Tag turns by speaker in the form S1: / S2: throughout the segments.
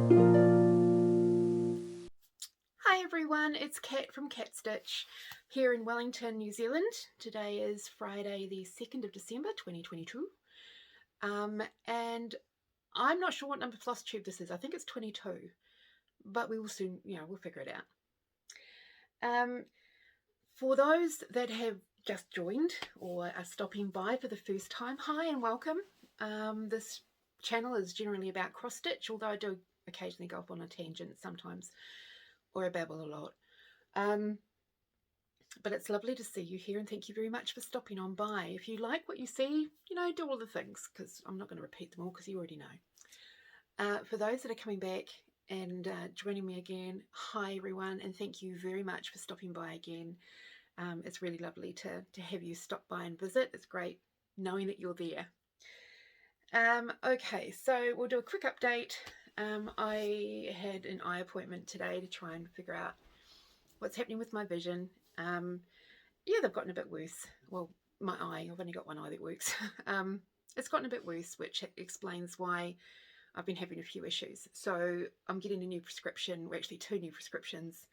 S1: Hi everyone, it's Kat from Cat Stitch here in Wellington, New Zealand. Today is Friday the 2nd of December 2022 and I'm not sure what number Flosstube this is. I think it's 22, but we will soon, we'll figure it out. For those that have just joined or are stopping by for the first time, hi and welcome. This channel is generally about cross stitch, although I do occasionally go off on a tangent sometimes, or I babble a lot. But it's lovely to see you here, and thank you very much for stopping on by. If you like what you see, do all the things, because I'm not going to repeat them all because you already know. For those that are coming back and joining me again, hi everyone, and thank you very much for stopping by again. It's really lovely to have you stop by and visit. It's great knowing that you're there. Okay, so we'll do a quick update. I had an eye appointment today to try and figure out what's happening with my vision. Yeah, they've gotten a bit worse. Well, my eye, I've only got one eye that works. It's gotten a bit worse, which explains why I've been having a few issues. So I'm getting a new prescription, or actually 2 new prescriptions,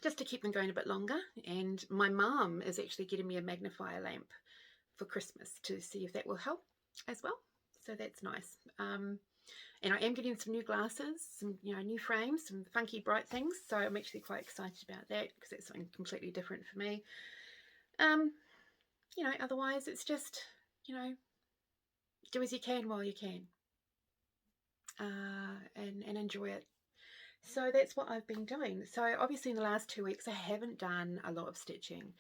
S1: just to keep them going a bit longer. And my mum is actually getting me a magnifier lamp for Christmas to see if that will help as well. So that's nice. And I am getting some new glasses, some new frames, some funky bright things. So I'm actually quite excited about that because it's something completely different for me. Otherwise it's just, do as you can while you can, and enjoy it. So that's what I've been doing. So obviously in the last 2 weeks I haven't done a lot of stitching.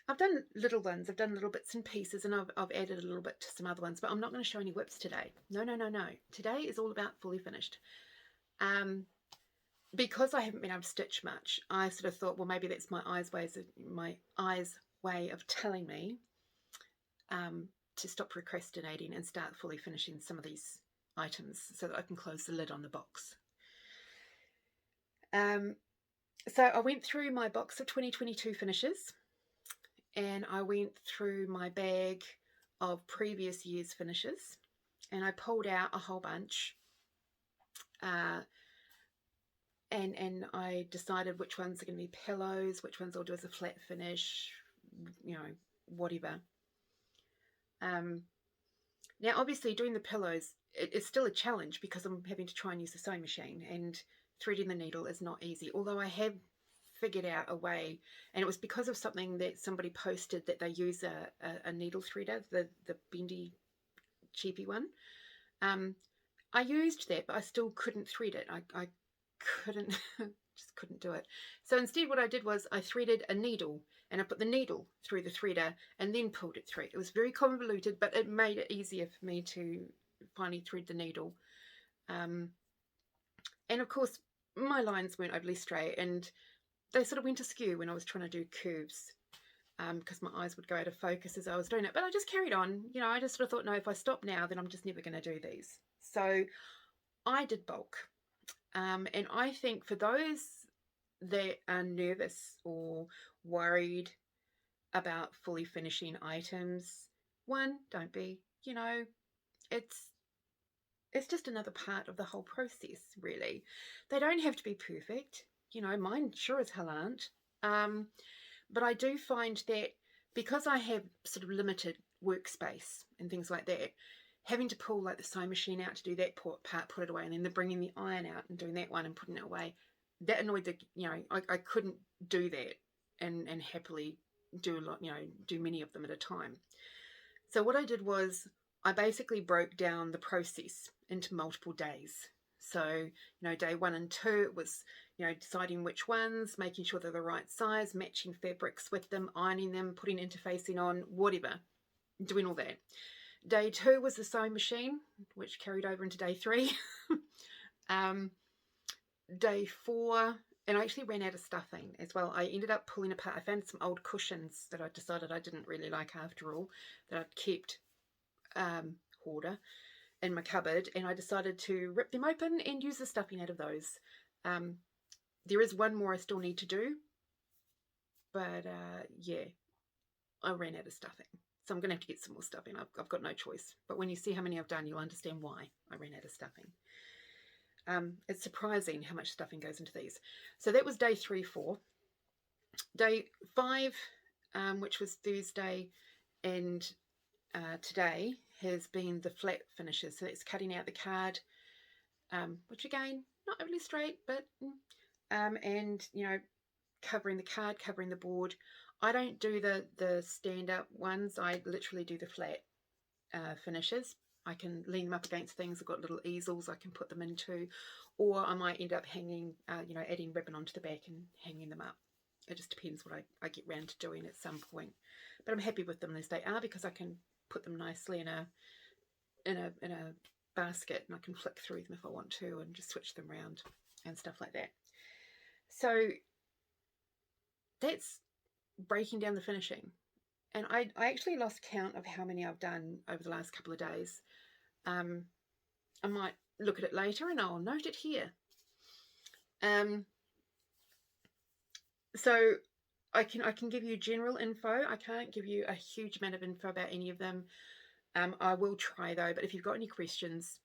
S1: I've done little ones, I've done little bits and pieces, and I've added a little bit to some other ones, but I'm not going to show any whips today. No. Today is all about fully finished. Because I haven't been able to stitch much, I sort of thought, well, maybe that's my eyes way of telling me to stop procrastinating and start fully finishing some of these items so that I can close the lid on the box. So I went through my box of 2022 finishes, and I went through my bag of previous year's finishes, and I pulled out a whole bunch, and I decided which ones are going to be pillows, which ones I'll do as a flat finish, whatever. Now obviously doing the pillows, it's still a challenge because I'm having to try and use the sewing machine, and threading the needle is not easy, although I have figured out a way, and it was because of something that somebody posted, that they use a needle threader, the bendy cheapy one. I used that, but I still couldn't thread it. I couldn't just couldn't do it. So instead what I did was I threaded a needle, and I put the needle through the threader and then pulled it through. It was very convoluted, but it made it easier for me to finally thread the needle. And of course my lines weren't overly straight, and they sort of went askew when I was trying to do curves, because my eyes would go out of focus as I was doing it. But I just carried on. I just sort of thought, no, if I stop now, then I'm just never going to do these. So I did bulk. And I think for those that are nervous or worried about fully finishing items, one, don't be. It's just another part of the whole process, really. They don't have to be perfect. Mine sure as hell aren't. But I do find that because I have sort of limited workspace and things like that, having to pull like the sewing machine out to do that part, put it away, and then bringing the iron out and doing that one and putting it away, that annoyed I couldn't do that and happily do a lot, do many of them at a time. So what I did was I basically broke down the process into multiple days. So, day 1 and 2, it was, deciding which ones, making sure they're the right size, matching fabrics with them, ironing them, putting interfacing on, whatever, doing all that. Day 2 was the sewing machine, which carried over into day 3. Day 4, and I actually ran out of stuffing as well. I ended up pulling apart, I found some old cushions that I decided I didn't really like after all, that I'd kept hoarder in my cupboard, and I decided to rip them open and use the stuffing out of those. There is one more I still need to do, but yeah, I ran out of stuffing. So I'm going to have to get some more stuffing. I've got no choice. But when you see how many I've done, you'll understand why I ran out of stuffing. It's surprising how much stuffing goes into these. So that was day 3, 4. Day 5, which was Thursday, and today has been the flat finishes. So that's cutting out the card, which again, not overly straight, but and covering the card, covering the board. I don't do the stand-up ones. I literally do the flat finishes. I can lean them up against things. I've got little easels I can put them into, or I might end up hanging, adding ribbon onto the back and hanging them up. It just depends what I get round to doing at some point. But I'm happy with them as they are because I can put them nicely in a basket, and I can flick through them if I want to and just switch them around and stuff like that. So that's breaking down the finishing. And I actually lost count of how many I've done over the last couple of days. I might look at it later and I'll note it here. So I can give you general info. I can't give you a huge amount of info about any of them. I will try though, but if you've got any questions,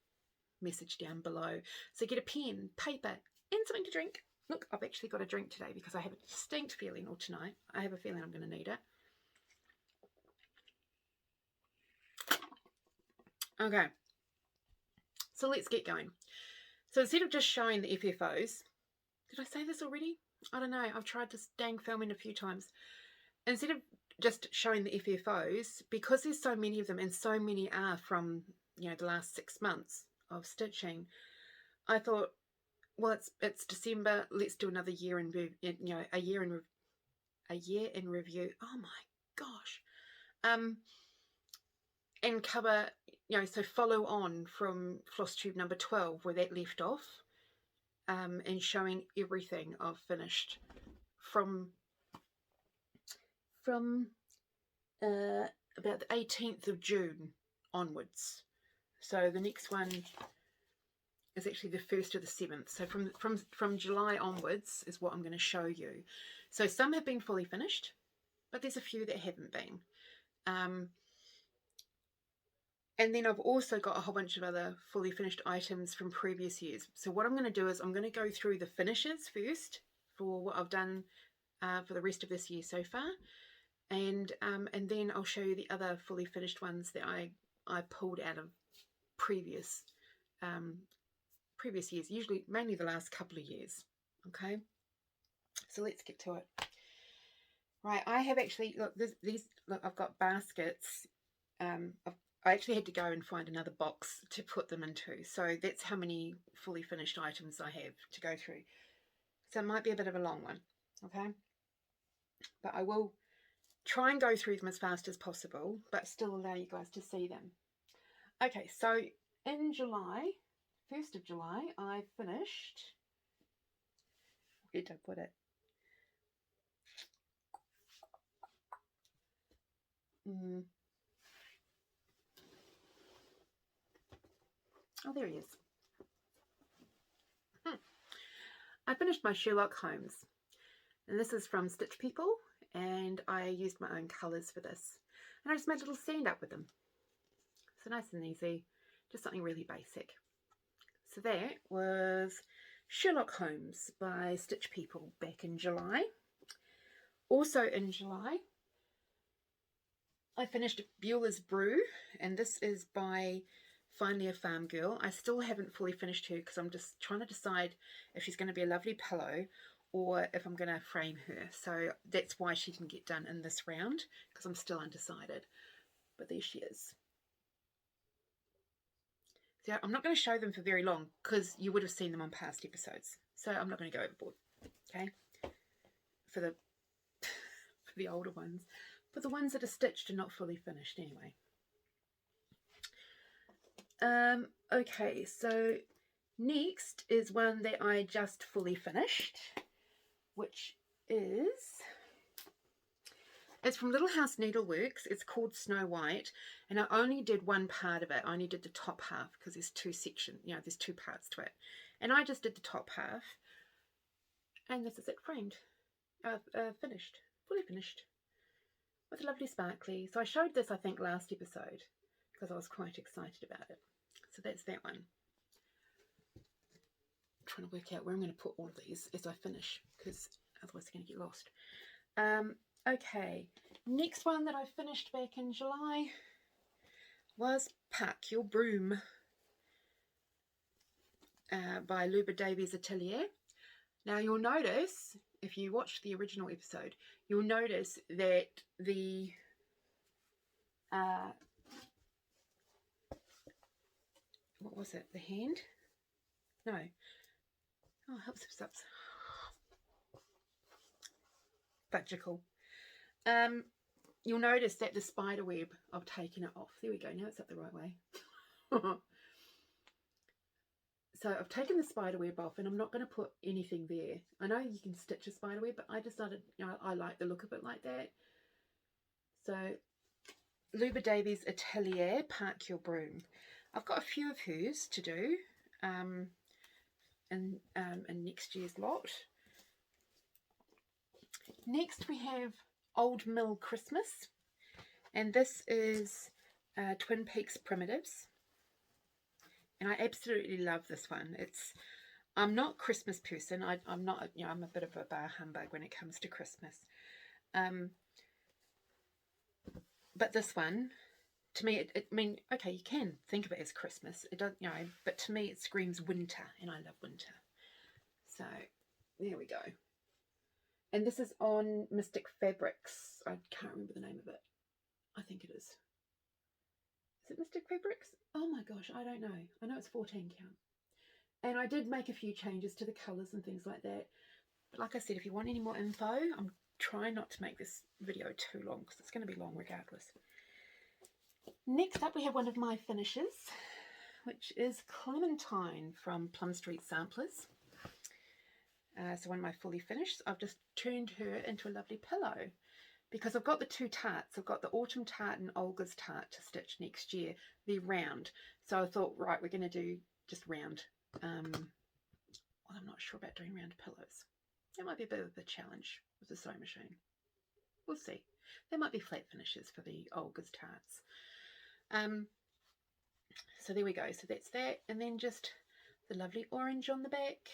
S1: message down below. So get a pen, paper, and something to drink. Look, I've actually got a drink today because I have a distinct feeling, or tonight, I have a feeling I'm going to need it. Okay, so let's get going. So instead of just showing the FFOs, did I say this already? I don't know. I've tried this dang filming a few times. Instead of just showing the FFOs, because there's so many of them and so many are from, the last 6 months of stitching, I thought, well, it's December. Let's do another year in a year in review. Oh my gosh. And cover, so follow on from Flosstube number 12 where that left off, and showing everything I've finished from about the 18th of June onwards. So the next one is actually the 1st of the 7th. So from July onwards is what I'm going to show you. So some have been fully finished, but there's a few that haven't been. And then I've also got a whole bunch of other fully finished items from previous years. So what I'm going to do is I'm going to go through the finishes first for what I've done for the rest of this year so far. And then I'll show you the other fully finished ones that I pulled out of previous years, usually mainly the last couple of years. Okay, so let's get to it. Right, I have actually, look, I've got baskets. I actually had to go and find another box to put them into. So that's how many fully finished items I have to go through. So it might be a bit of a long one, okay? But I will try and go through them as fast as possible, but still allow you guys to see them. Okay, so in July, 1st of July, I finished, where did I put it? Oh, there he is. I finished my Sherlock Holmes, and this is from Stitch People, and I used my own colours for this, and I just made a little stand up with them. So nice and easy, just something really basic. So that was Sherlock Holmes by Stitch People back in July. Also in July, I finished Beulah's Brew, and this is by Finally a Farm Girl. I still haven't fully finished her because I'm just trying to decide if she's going to be a lovely pillow or if I'm going to frame her. So that's why she didn't get done in this round, because I'm still undecided. But there she is. So I'm not going to show them for very long because you would have seen them on past episodes. So I'm not going to go overboard, okay? For the older ones. But the ones that are stitched are not fully finished anyway. Okay, so next is one that I just fully finished, which is, it's from Little House Needleworks. It's called Snow White, and I only did one part of it. I only did the top half because there's 2 sections, there's 2 parts to it. And I just did the top half, and this is it framed, finished, fully finished. with a lovely sparkly. So I showed this, I think, last episode because I was quite excited about it. So that's that one. I'm trying to work out where I'm going to put all of these as I finish, because otherwise they're going to get lost. Okay, next one that I finished back in July was Park Your Broom by Luba Davies Atelier. Now you'll notice, if you watched the original episode, you'll notice that the what was it? The hand? No. Oh, helps. Fudgical. You'll notice that the spider web, I've taken it off. There we go. Now it's up the right way. So I've taken the spider web off, and I'm not going to put anything there. I know you can stitch a spider web, but I decided, you know, I like the look of it like that. So Luba Davies Atelier, Park Your Broom. I've got a few of hers to do in next year's lot. Next we have Old Mill Christmas, and this is Twin Peaks Primitives, and I absolutely love this one. I'm not a Christmas person. I'm not, you know, I'm a bit of a bar humbug when it comes to Christmas. But this one, to me, I mean, okay, you can think of it as Christmas. It doesn't, you know, but to me it screams winter, and I love winter. So there we go. And this is on Mystic Fabrics. I can't remember the name of it. I think it is. Is it Mystic Fabrics? Oh my gosh, I don't know. I know it's 14 count. And I did make a few changes to the colours and things like that. But like I said, if you want any more info, I'm trying not to make this video too long, because it's going to be long regardless. Next up we have one of my finishes, which is Clementine from Plum Street Samplers. So one of my fully finished. I've just turned her into a lovely pillow, because I've got the two tarts. I've got the Autumn Tart and Olga's Tart to stitch next year. They're round. So I thought, right, we're going to do just round. Well, I'm not sure about doing round pillows. That might be a bit of a challenge with the sewing machine. We'll see. There might be flat finishes for the Olga's Tarts. So there we go. So that's that. And then just the lovely orange on the back.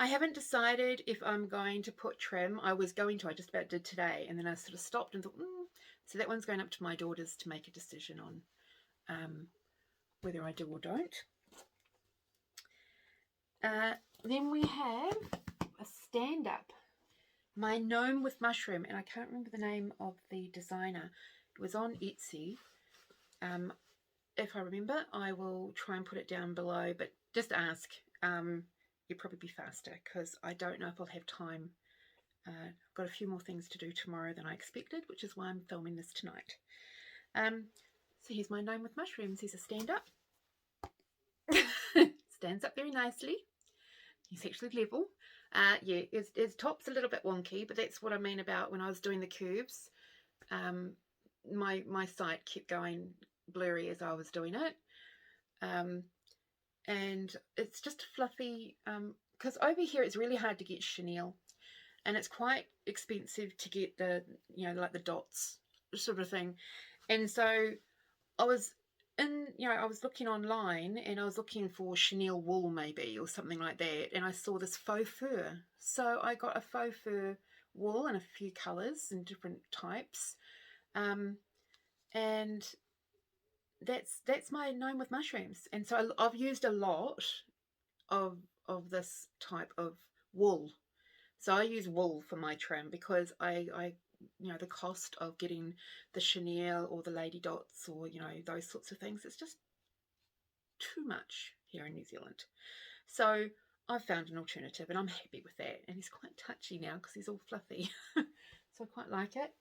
S1: I haven't decided if I'm going to put trim. I was going to, I just about did today, and then I sort of stopped and thought, so that one's going up to my daughters to make a decision on whether I do or don't. Then we have a stand-up, my gnome with mushroom, and I can't remember the name of the designer. It was on Etsy. If I remember, I will try and put it down below, but just ask. You'll probably be faster, because I don't know if I'll have time. I've got a few more things to do tomorrow than I expected, which is why I'm filming this tonight. So here's my gnome with mushrooms. He's a stand-up. Stands up very nicely. He's actually level. Yeah, his top's a little bit wonky, but that's what I mean about when I was doing the curves. My site kept going blurry as I was doing it. And it's just fluffy, because over here it's really hard to get chenille, and it's quite expensive to get the, you know, like the dots sort of thing. And so I was I was looking online, and I was looking for chenille wool maybe, or something like that, and I saw this faux fur. So I got a faux fur wool in a few colours and different types, and that's my gnome with mushrooms. And so I've used a lot of this type of wool. So I use wool for my trim, because I you know, the cost of getting the chenille or the lady dots, or, you know, those sorts of things, it's just too much here in New Zealand. So I've found an alternative, and I'm happy with that. And he's quite touchy now because he's all fluffy. So I quite like it.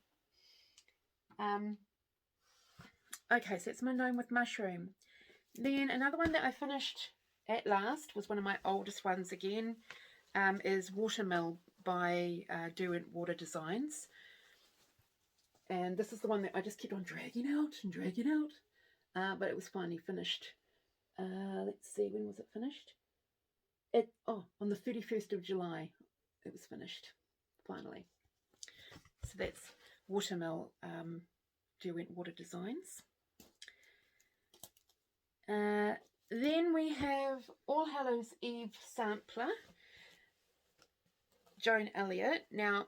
S1: Okay, so it's my gnome with mushroom. Then another one that I finished at last was one of my oldest ones again, is Watermill by Derwent Designs. And this is the one that I just kept on dragging out and dragging out. But it was finally finished. Let's see, when was it finished? On the 31st of July it was finished, finally. So that's Watermill Derwent Water Designs. Then we have All Hallows Eve sampler, Joan Elliott. Now,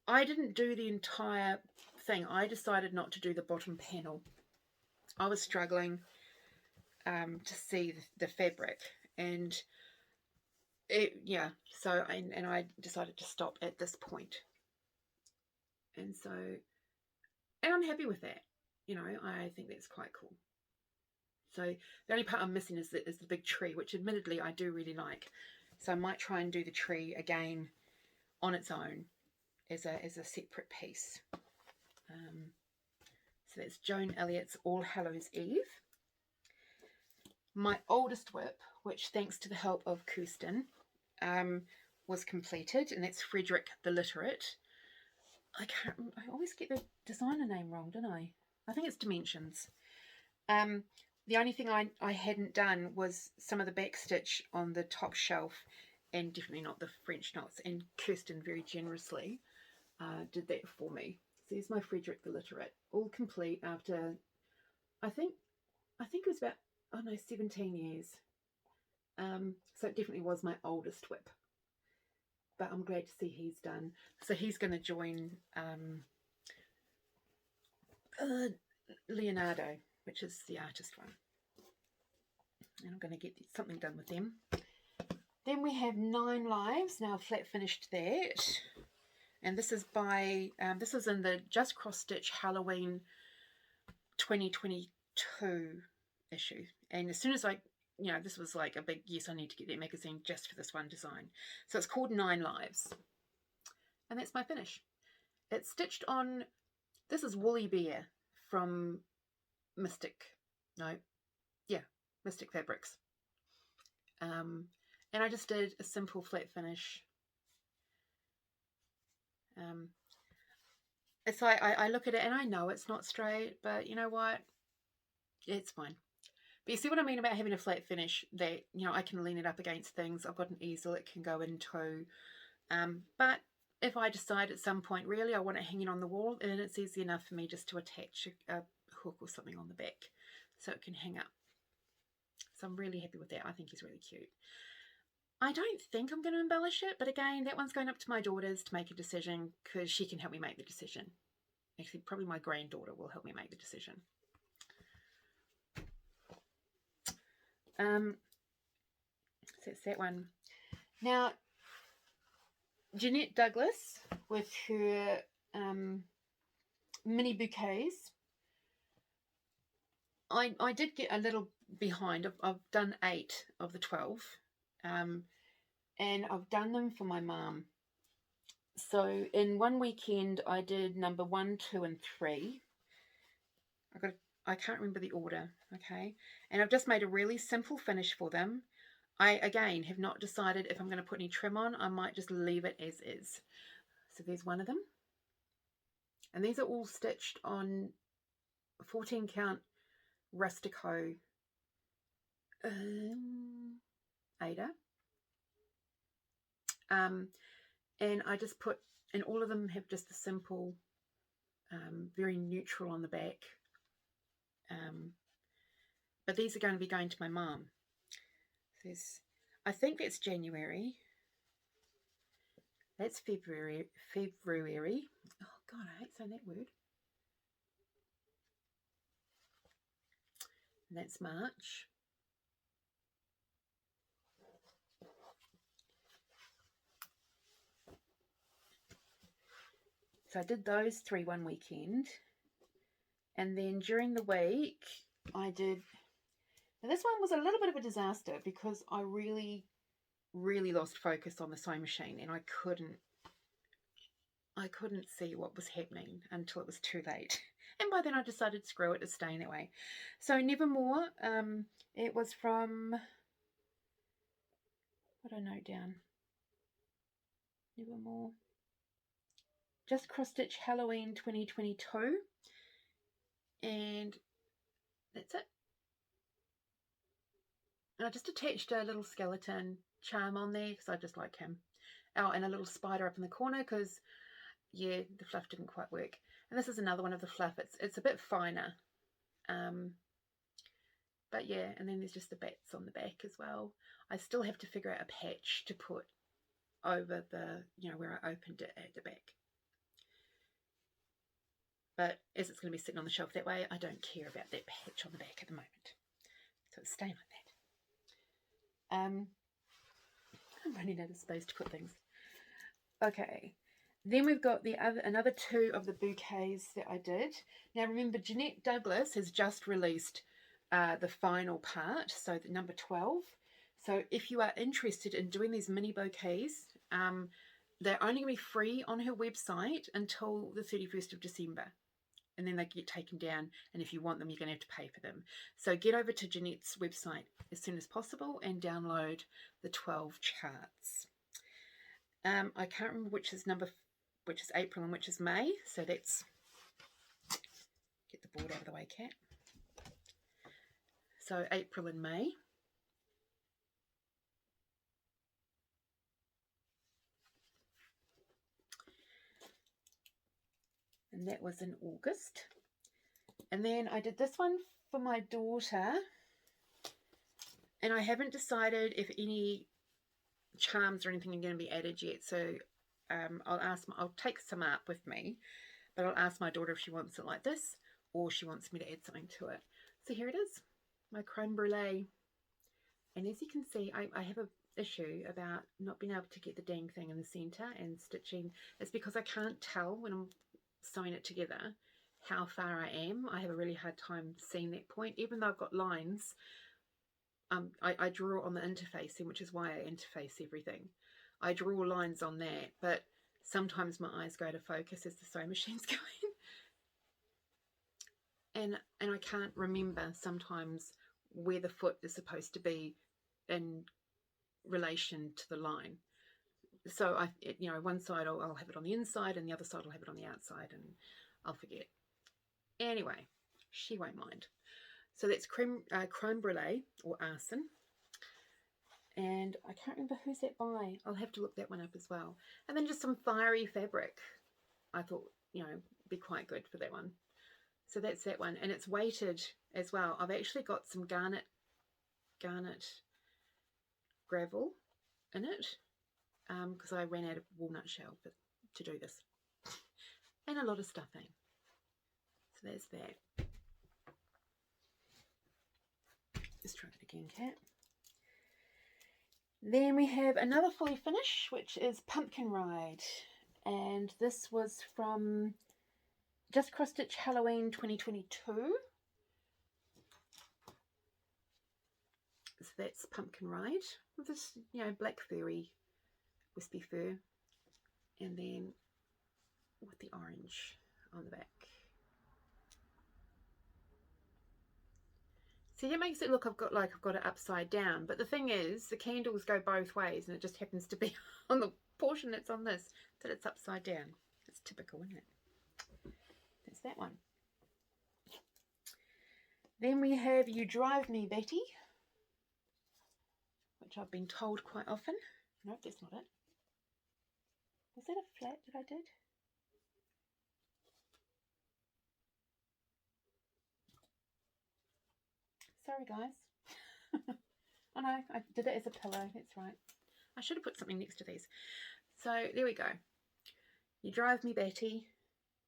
S1: I didn't do the entire thing. I decided not to do the bottom panel. I was struggling to see the fabric, and so I decided to stop at this point. And I'm happy with that. You know, I think that's quite cool. So the only part I'm missing is the big tree, which admittedly I do really like. So I might try and do the tree again on its own as a separate piece. So that's Joan Elliott's All Hallows Eve. My oldest whip, which thanks to the help of Kirsten, was completed, and that's Frederick the Literate. I always get the designer name wrong, don't I? I think it's Dimensions. The only thing I hadn't done was some of the backstitch on the top shelf, and definitely not the French knots, and Kirsten very generously did that for me. So here's my Frederick the Literate, all complete after, I think it was about, 17 years. So it definitely was my oldest whip. But I'm glad to see he's done. So he's going to join Leonardo, which is the artist one. And I'm going to get something done with them. Then we have 9 Lives. Now I've flat finished that. And this is by, this is in the Just Cross Stitch Halloween 2022 issue. And as soon as this was like a big, yes, I need to get that magazine just for this one design. So it's called 9 Lives. And that's my finish. It's stitched on, this is Woolly Bear from Mystic Fabrics. And I just did a simple flat finish. It's like, I look at it and I know it's not straight, but you know what? It's fine. But you see what I mean about having a flat finish, that, you know, I can lean it up against things. I've got an easel it can go into. But if I decide at some point, really, I want it hanging on the wall, then it's easy enough for me just to attach a hook or something on the back so it can hang up. So I'm really happy with that. I think he's really cute. I don't think I'm going to embellish it, but again, that one's going up to my daughters to make a decision, because she can help me make the decision. Actually, probably my granddaughter will help me make the decision. So it's that one. Now, Jeanette Douglas with her mini bouquets. I did get a little behind. I've done 8 of the 12. And I've done them for my mum. So in one weekend I did number 1, 2 and 3. I can't remember the order, okay? And I've just made a really simple finish for them. I, again, have not decided if I'm going to put any trim on. I might just leave it as is. So there's one of them. And these are all stitched on 14 count Rustico Ada. And I just put, and all of them have just a simple, very neutral on the back. But these are going to be going to my mum. I think that's January. That's February. Oh God, I hate saying that word. And that's March. So I did those 3 one weekend. And then during the week, I did... Now this one was a little bit of a disaster because I really, really lost focus on the sewing machine, and I couldn't see what was happening until it was too late. And by then I decided, screw it, it's staying that way. So Nevermore, it was from... What do I note down? Nevermore. Just Cross Stitch Halloween 2022. And that's it. And I just attached a little skeleton charm on there because I just like him. Oh, and a little spider up in the corner because yeah, the fluff didn't quite work. And this is another one of the fluff. It's a bit finer. But yeah, and then there's just the bats on the back as well. I still have to figure out a patch to put over the, where I opened it at the back. But as it's going to be sitting on the shelf that way, I don't care about that patch on the back at the moment. So it's staying like that. I'm running out of space to put things. Okay. Then we've got another two of the bouquets that I did. Now remember, Jeanette Douglas has just released the final part, so the number 12. So if you are interested in doing these mini bouquets, they're only going to be free on her website until the 31st of December. And then they get taken down, and if you want them, you're going to have to pay for them. So get over to Jeanette's website as soon as possible and download the 12 charts. I can't remember which is April and which is May. So let's get the board out of the way, Kat. So April and May. And that was in August. And then I did this one for my daughter. And I haven't decided if any charms or anything are going to be added yet. So I'll take some up with me. But I'll ask my daughter if she wants it like this or she wants me to add something to it. So here it is, my creme brulee. And as you can see, I have an issue about not being able to get the dang thing in the center and stitching. It's because I can't tell when I'm sewing it together how far I am. I have a really hard time seeing that point, even though I've got lines. I draw on the interfacing, which is why I interface everything. I draw lines on that, but sometimes my eyes go to focus as the sewing machine's going, and I can't remember sometimes where the foot is supposed to be in relation to the line. So one side I'll have it on the inside and the other side I'll have it on the outside, and I'll forget. Anyway, she won't mind. So that's creme brulee or arson. And I can't remember who's that by. I'll have to look that one up as well. And then just some fiery fabric. I thought, be quite good for that one. So that's that one. And it's weighted as well. I've actually got some garnet gravel in it. Because I ran out of walnut shell to do this. And a lot of stuffing. So there's that. Let's try it again, Kat. Then we have another fully finish, which is Pumpkin Ride. And this was from Just Cross Stitch Halloween 2022. So that's Pumpkin Ride with this, black furry, wispy fur. And then with the orange on the back. See, that makes it look I've got it upside down. But the thing is, the candles go both ways, and it just happens to be on the portion that's on this that it's upside down. It's typical, isn't it? That's that one. Then we have You Drive Me, Betty, which I've been told quite often. No, that's not it. Was that a flat that I did? Sorry, guys. Oh no, I did it as a pillow. That's right. I should have put something next to these. So there we go. You Drive Me, Betty.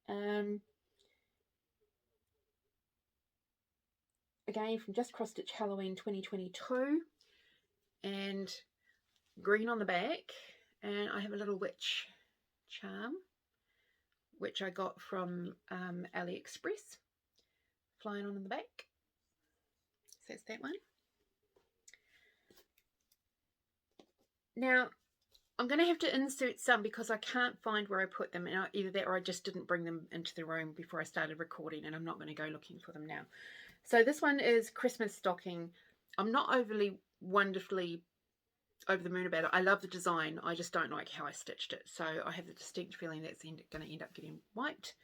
S1: Again, from Just Cross Stitch Halloween 2022. And green on the back. And I have a little witch charm, which I got from AliExpress. Flying on in the back. So that's that one. Now, I'm going to have to insert some because I can't find where I put them. And either that or I just didn't bring them into the room before I started recording, and I'm not going to go looking for them now. So this one is Christmas stocking. I'm not overly wonderfully over the moon about it. I love the design. I just don't like how I stitched it. So I have the distinct feeling that's going to end up getting wiped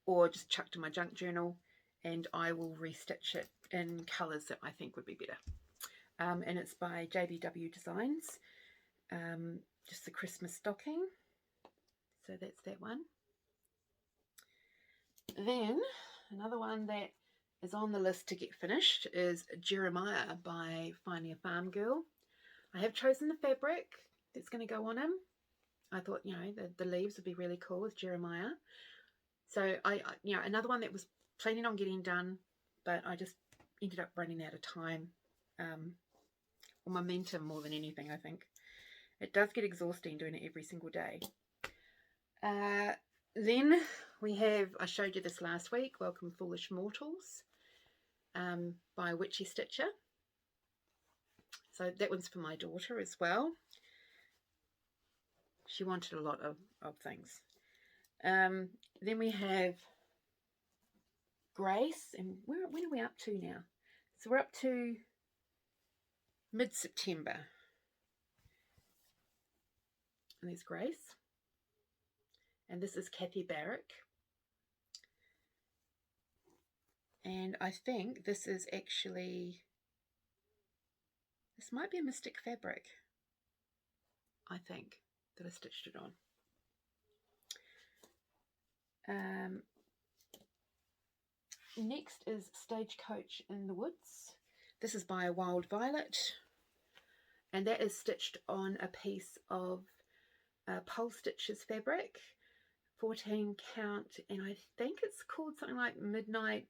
S1: or just chucked in my junk journal, and I will restitch it in colours that I think would be better. And it's by JBW Designs. Just the Christmas stocking. So that's that one. Then another one that is on the list to get finished is Jeremiah by Finding a Farm Girl. I have chosen the fabric that's going to go on him. I thought, you know, the leaves would be really cool with Jeremiah. So you know, another one that was planning on getting done, but I just ended up running out of time, or momentum more than anything, I think. It does get exhausting doing it every single day. Then we have, I showed you this last week, Welcome Foolish Mortals, by Witchy Stitcher. So that one's for my daughter as well. She wanted a lot of things. Then we have Grace, and when are we up to now? So we're up to mid-September. And there's Grace. And this is Kathy Barrick. And I think this is actually, this might be a Mystic fabric, I think, that I stitched it on. Next is Stagecoach in the Woods. This is by Wild Violet, and that is stitched on a piece of Pole Stitches fabric, 14 count, and I think it's called something like Midnight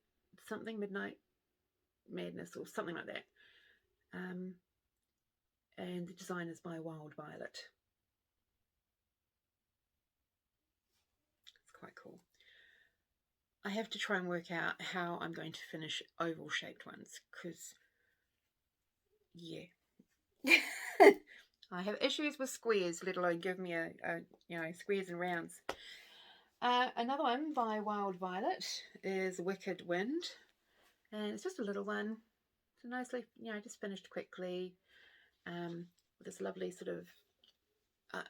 S1: Madness or something like that. And the design is by Wild Violet. It's quite cool. I have to try and work out how I'm going to finish oval shaped ones, because yeah. I have issues with squares, let alone give me a you know, squares and rounds. Another one by Wild Violet is Wicked Wind, and it's just a little one. It's nicely, you know, just finished quickly, with this lovely sort of,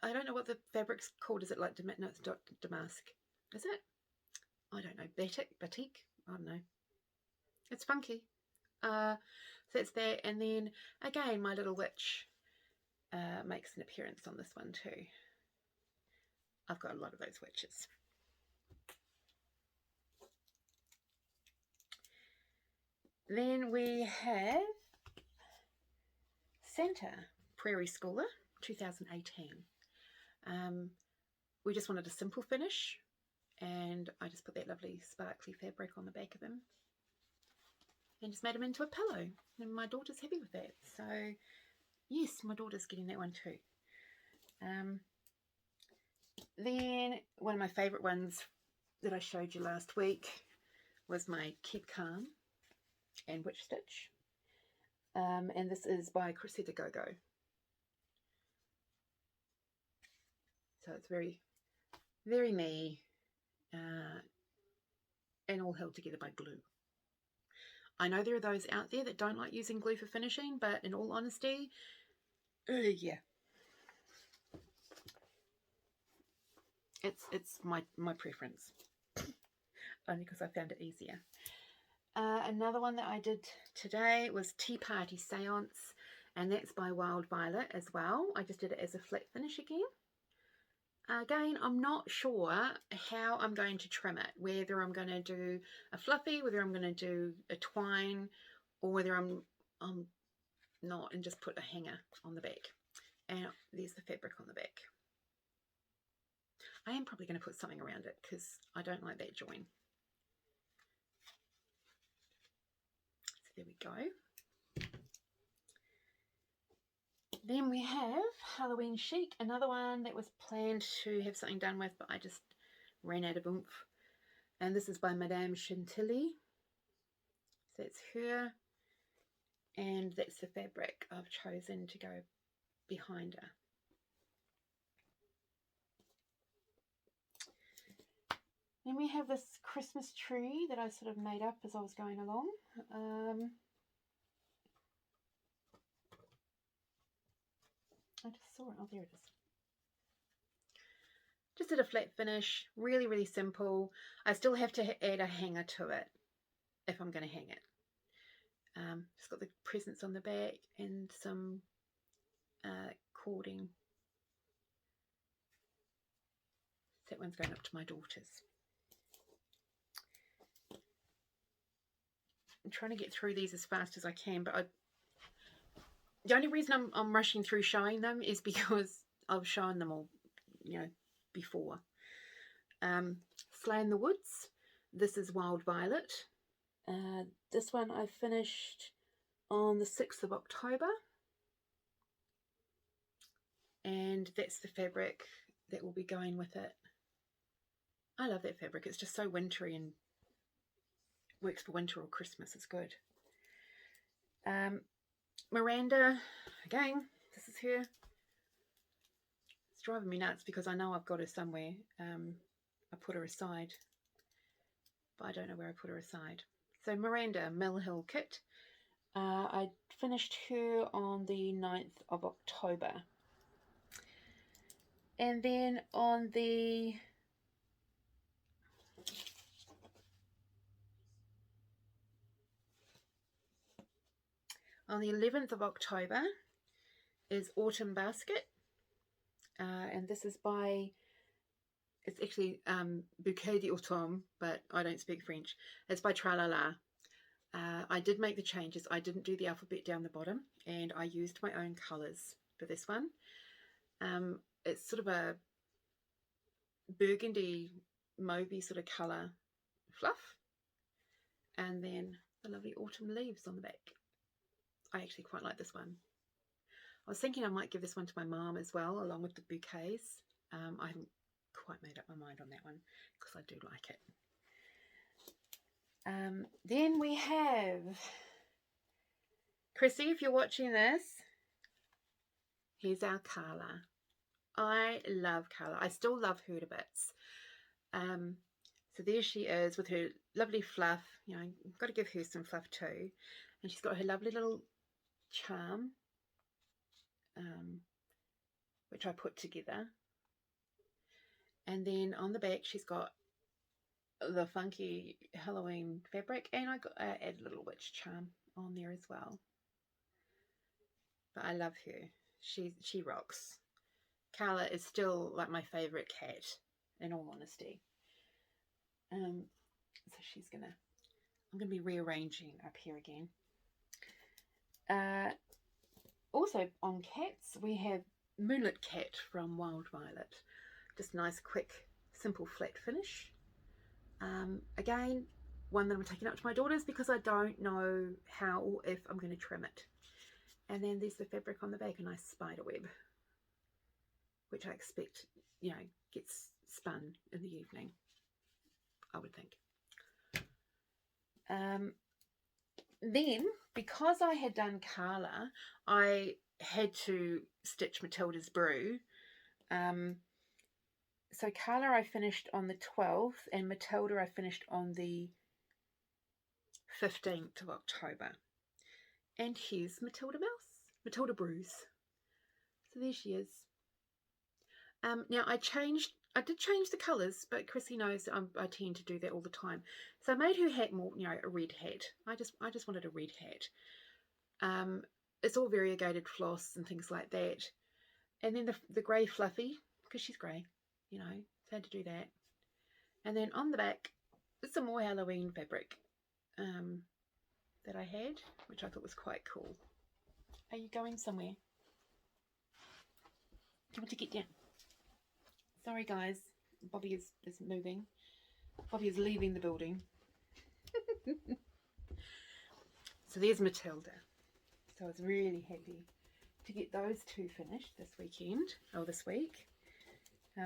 S1: I don't know what the fabric's called. Is it like no, it's damask? Is it? I don't know. Batik? I don't know. It's funky. So it's there, and then again, my little witch makes an appearance on this one too. I've got a lot of those witches. Then we have Santa, Prairie Schooler, 2018. We just wanted a simple finish, and I just put that lovely sparkly fabric on the back of him and just made him into a pillow, and my daughter's happy with that. So yes, my daughter's getting that one too. Then one of my favourite ones that I showed you last week was my Keep Calm and Witch Stitch, and this is by Chrissy the Go-Go. So it's very, very me, and all held together by glue. I know there are those out there that don't like using glue for finishing, but in all honesty, yeah, it's my preference, only because I found it easier. Another one that I did today was Tea Party Seance, and that's by Wild Violet as well. I just did it as a flat finish again. Again, I'm not sure how I'm going to trim it, whether I'm going to do a fluffy, whether I'm going to do a twine, or whether I'm not and just put a hanger on the back. And there's the fabric on the back. I am probably going to put something around it because I don't like that join. So there we go. Then we have Halloween Chic, another one that was planned to have something done with, but I just ran out of oomph. And this is by Madame Chantilly. So that's her, and that's the fabric I've chosen to go behind her. Then we have this Christmas tree that I sort of made up as I was going along. I just saw it. Oh, there it is. Just did a flat finish. Really, really simple. I still have to add a hanger to it if I'm going to hang it. Just got the presents on the back and some cording. That one's going up to my daughter's. I'm trying to get through these as fast as I can, but the only reason I'm rushing through showing them is because I've shown them all, before. Slay in the Woods. This is Wild Violet. This one I finished on the 6th of October. And that's the fabric that will be going with it. I love that fabric. It's just so wintry and works for winter or Christmas. It's good. Miranda, again, this is her. It's driving me nuts because I know I've got her somewhere. I put her aside, but I don't know where I put her aside. So Miranda, Mill Hill Kit. I finished her on the 9th of October. And then on the On the 11th of October is Autumn Basket, and this is by, it's actually Bouquet d'Automne, but I don't speak French. It's by Tralala. I did make the changes. I didn't do the alphabet down the bottom, and I used my own colours for this one. It's sort of a burgundy, mauvey sort of colour fluff, and then the lovely autumn leaves on the back. I actually quite like this one. I was thinking I might give this one to my mum as well, along with the bouquets. I haven't quite made up my mind on that one because I do like it. Then we have Chrissy, if you're watching this, here's our Carla. I love Carla. I still love her to bits. So there she is with her lovely fluff. I've got to give her some fluff too. And she's got her lovely little charm, which I put together. And then on the back she's got the funky Halloween fabric, and I add a little witch charm on there as well. But I love her. She rocks. Carla is still like my favourite cat, in all honesty. So I'm gonna be rearranging up here again. Also on cats we have Moonlit Cat from Wild Violet. Just nice, quick, simple flat finish. Again, one that I'm taking up to my daughters because I don't know how or if I'm going to trim it. And then there's the fabric on the back, a nice spider web, which I expect, gets spun in the evening, I would think. Then, because I had done Carla, I had to stitch Matilda's Brew. So Carla I finished on the 12th, and Matilda I finished on the 15th of October. And here's Matilda Brews. So there she is. Now I did change the colours, but Chrissy knows that I tend to do that all the time. So I made her hat more, a red hat. I just wanted a red hat. It's all variegated floss and things like that. And then the grey fluffy, because she's grey, so I had to do that. And then on the back, there's some more Halloween fabric that I had, which I thought was quite cool. Are you going somewhere? Do you want to get down? Sorry guys, Bobby is moving. Bobby is leaving the building. So there's Matilda. So I was really happy to get those two finished this week.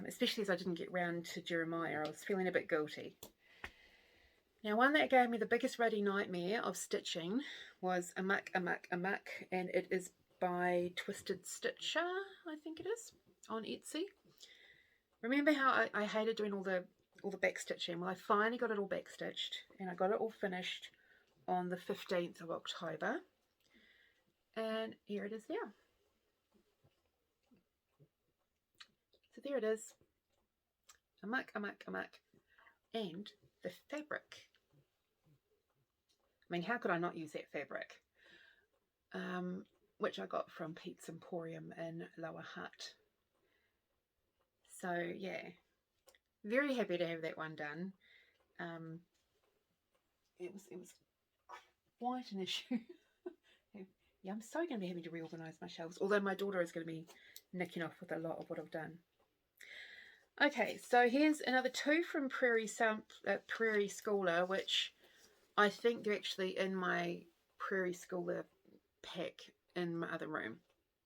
S1: Especially as I didn't get round to Jeremiah. I was feeling a bit guilty. Now, one that gave me the biggest ruddy nightmare of stitching was Amok, and it is by Twisted Stitcher, I think it is, on Etsy. Remember how I hated doing all the back stitching? Well, I finally got it all back stitched, and I got it all finished on the 15th of October. And here it is now. So there it is. Amok. And the fabric. I mean, how could I not use that fabric? Which I got from Pete's Emporium in Lower Hutt. So yeah, very happy to have that one done. It was quite an issue. Yeah, I'm so going to be having to reorganise my shelves, although my daughter is going to be nicking off with a lot of what I've done. Okay, so here's another two from Prairie Schooler, which I think they're actually in my Prairie Schooler pack in my other room,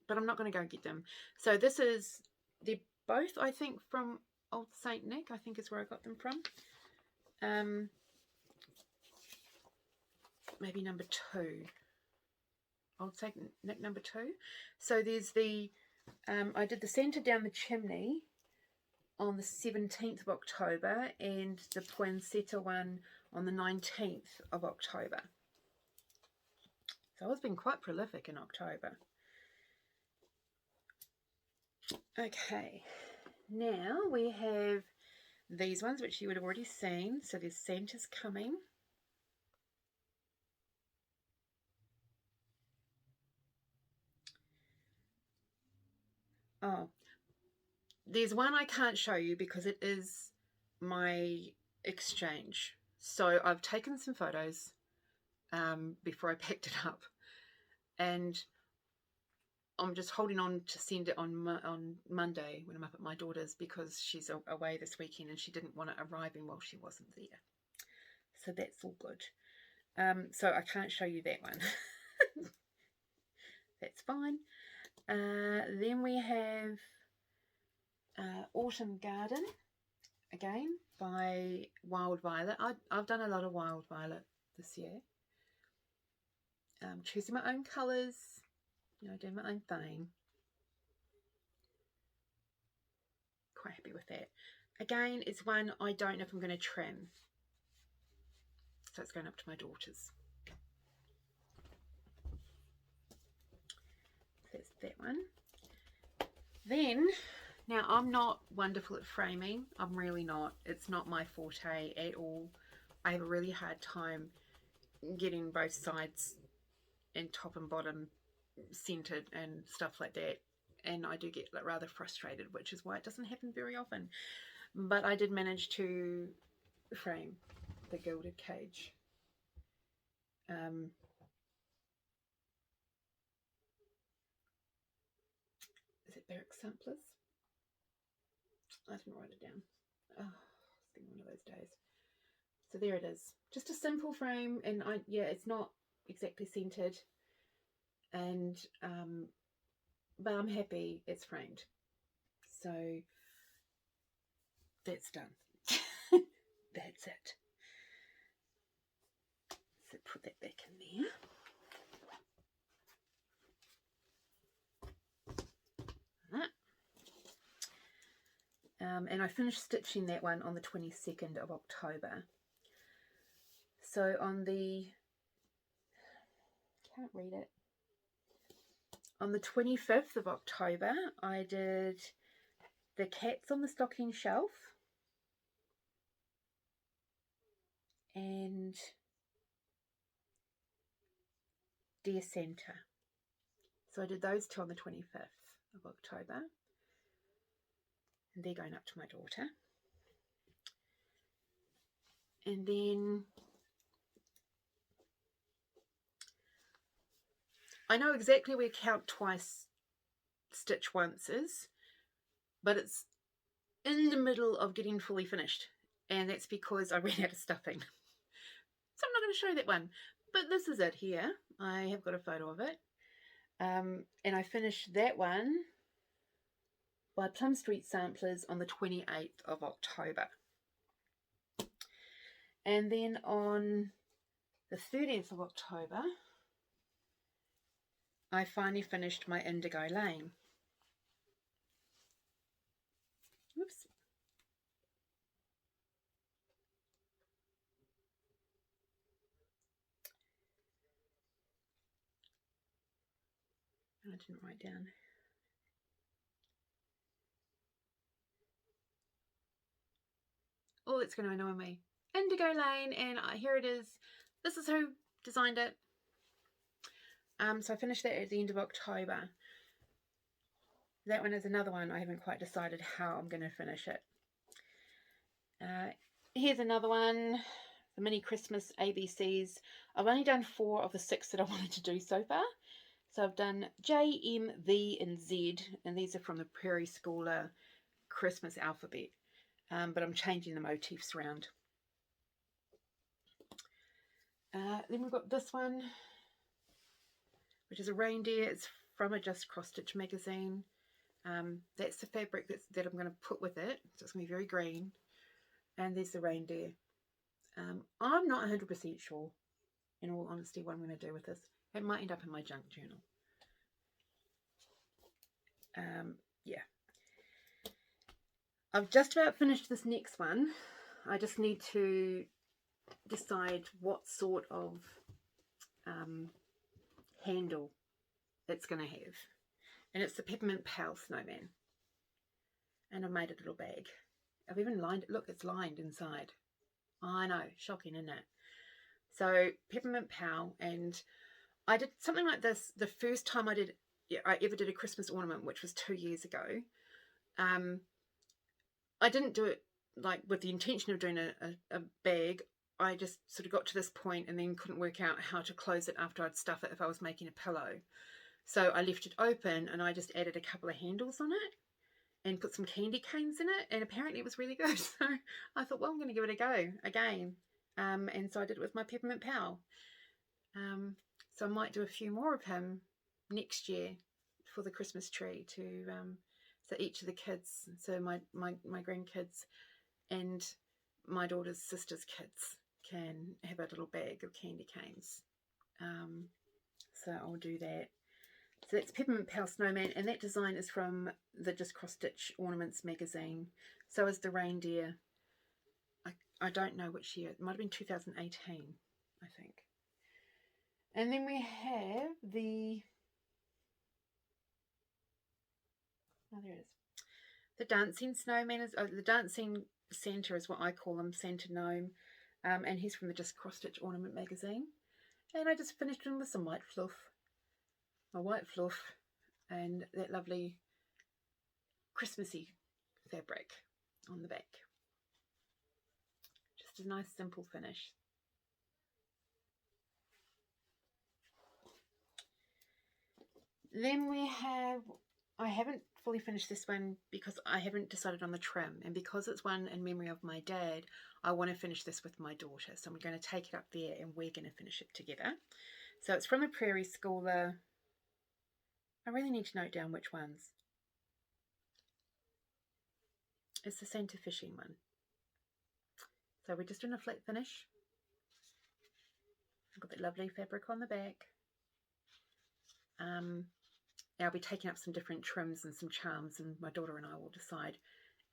S1: but I'm not going to go get them. So they're both, I think, from Old Saint Nick, I think is where I got them from. Maybe number 2. Old Saint Nick number 2. So there's the, I did the centre down the chimney on the 17th of October and the poinsettia one on the 19th of October. So I was being quite prolific in October. Okay, now we have these ones which you would have already seen. So there's Santa's Coming. Oh, there's one I can't show you because it is my exchange. So I've taken some photos before I packed it up, and I'm just holding on to send it on Monday when I'm up at my daughter's, because she's away this weekend and she didn't want it arriving while she wasn't there. So that's all good. So I can't show you that one. That's fine. Then we have Autumn Garden, again by Wild Violet. I've done a lot of Wild Violet this year. Choosing my own colours, doing my own thing. Quite happy with that. Again, it's one I don't know if I'm going to trim. So it's going up to my daughter's. That's that one. Then, now I'm not wonderful at framing. I'm really not. It's not my forte at all. I have a really hard time getting both sides and top and bottom centered and stuff like that. And I do get rather frustrated, which is why it doesn't happen very often. But I did manage to frame the gilded cage. Is it Barrack Samplers? I didn't write it down. Oh, it's been one of those days. So there it is. Just a simple frame, and it's not exactly centered, and but I'm happy it's framed. So that's done. That's it. So put that back in there. And I finished stitching that one on the 22nd of October. So on the, can't read it, on the 25th of October, I did the cats on the stocking shelf and Dear Santa. So I did those two on the 25th of October. And they're going up to my daughter. And then I know exactly where count twice, stitch once is, but it's in the middle of getting fully finished, and that's because I ran out of stuffing. So I'm not going to show that one, but this is it here. I have got a photo of it, and I finished that one by Plum Street Samplers on the 28th of October. And then on the 30th of October, I finally finished my Indigo Lane. Oops. I didn't write down. Oh, it's going to annoy me. Indigo Lane, and here it is. This is who designed it. So I finished that at the end of October. That one is another one I haven't quite decided how I'm going to finish it. Here's another one. the mini Christmas ABCs. I've only done 4 of the 6 that I wanted to do so far. So I've done J, M, V, and Z, and these are from the Prairie Schooler Christmas alphabet. But I'm changing the motifs around. Then we've got this one, which is a reindeer. It's from a Just Cross Stitch magazine. That's the fabric that I'm going to put with it. So it's going to be very green. And there's the reindeer. I'm not 100% sure, in all honesty, what I'm going to do with this. It might end up in my junk journal. Yeah. I've just about finished this next one. I just need to decide what sort of handle it's going to have. And it's the Peppermint Pal Snowman. And I've made a little bag. I've even lined it. Look, it's lined inside. I know, shocking, isn't it? So Peppermint Pal, and I did something like this the first time I ever did a Christmas ornament, which was 2 years ago. I didn't do it like with the intention of doing a bag. I just sort of got to this point and then couldn't work out how to close it after I'd stuff it if I was making a pillow. So I left it open and I just added a couple of handles on it and put some candy canes in it, and apparently it was really good. So I thought, well, I'm going to give it a go again. And so I did it with my Peppermint Pal. So I might do a few more of him next year for the Christmas tree to so each of the kids, so my grandkids and my daughter's sister's kids can have a little bag of candy canes. So I'll do that. So that's Peppermint Pal Snowman, and that design is from the Just Cross Stitch Ornaments magazine. So is the reindeer. I don't know which year. It might have been 2018, I think. And then we have the... Oh, there it is. The Dancing Snowman is... Oh, the Dancing Santa is what I call him, Santa Gnome. And he's from the Just Cross Stitch Ornament magazine. And I just finished him with some white fluff. My white fluff and that lovely Christmassy fabric on the back. Just a nice simple finish. Then we have, I haven't fully finished this one because I haven't decided on the trim, and because it's one in memory of my dad, I want to finish this with my daughter. So I'm going to take it up there and we're going to finish it together. So it's from a Prairie Schooler. I really need to note down which ones. It's the Santa Fishing one. So we're just doing a flat finish. I've got that lovely fabric on the back. I'll be taking up some different trims and some charms, and my daughter and I will decide.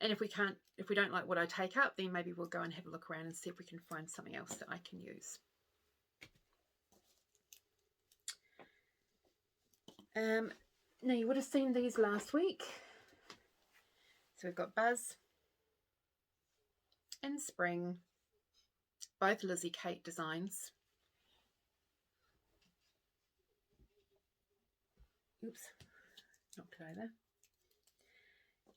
S1: And if we don't like what I take up, then maybe we'll go and have a look around and see if we can find something else that I can use. Now you would have seen these last week. So we've got Buzz and Spring, both Lizzie Kate designs. Oops, knocked it over.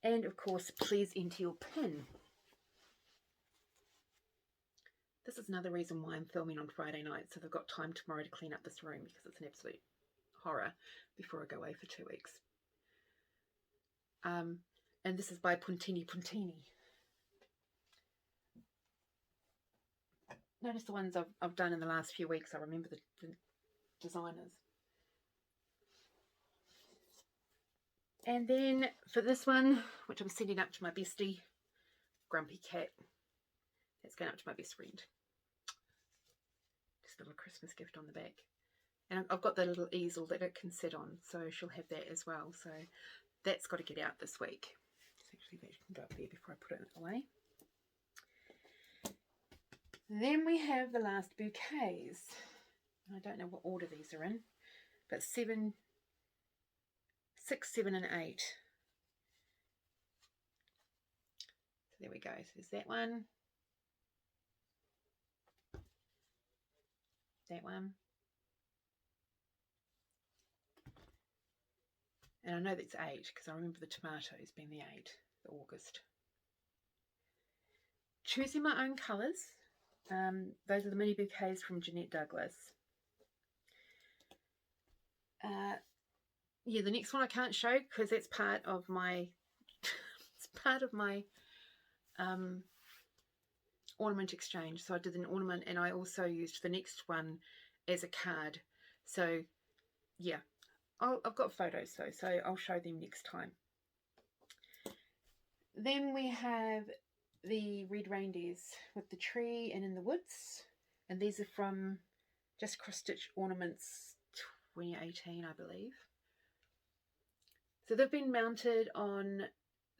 S1: And of course, please enter your pin. This is another reason why I'm filming on Friday night, so I've got time tomorrow to clean up this room because it's an absolute horror before I go away for 2 weeks. And this is by Puntini Puntini. Notice the ones I've done in the last few weeks. I remember the designers. And then for this one, which I'm sending up to my bestie, Grumpy Cat. That's going up to my best friend. Just a little Christmas gift on the back. And I've got the little easel that it can sit on, so she'll have that as well. So that's got to get out this week. So actually that can go up there before I put it away. Then we have the last bouquets. I don't know what order these are in, but 7, 6, 7 and 8. So there we go. So there's that one. That one. And I know that's 8 because I remember the tomatoes being the 8, the August. Choosing my own colours Those are the mini bouquets from Jeanette Douglas. Yeah, the next one I can't show because it's part of my ornament exchange. So I did an ornament and I also used the next one as a card. So yeah, I've got photos though, so I'll show them next time. Then we have the red reindeers with the tree and in the woods, and these are from Just Cross Stitch Ornaments 2018, I believe. So they've been mounted on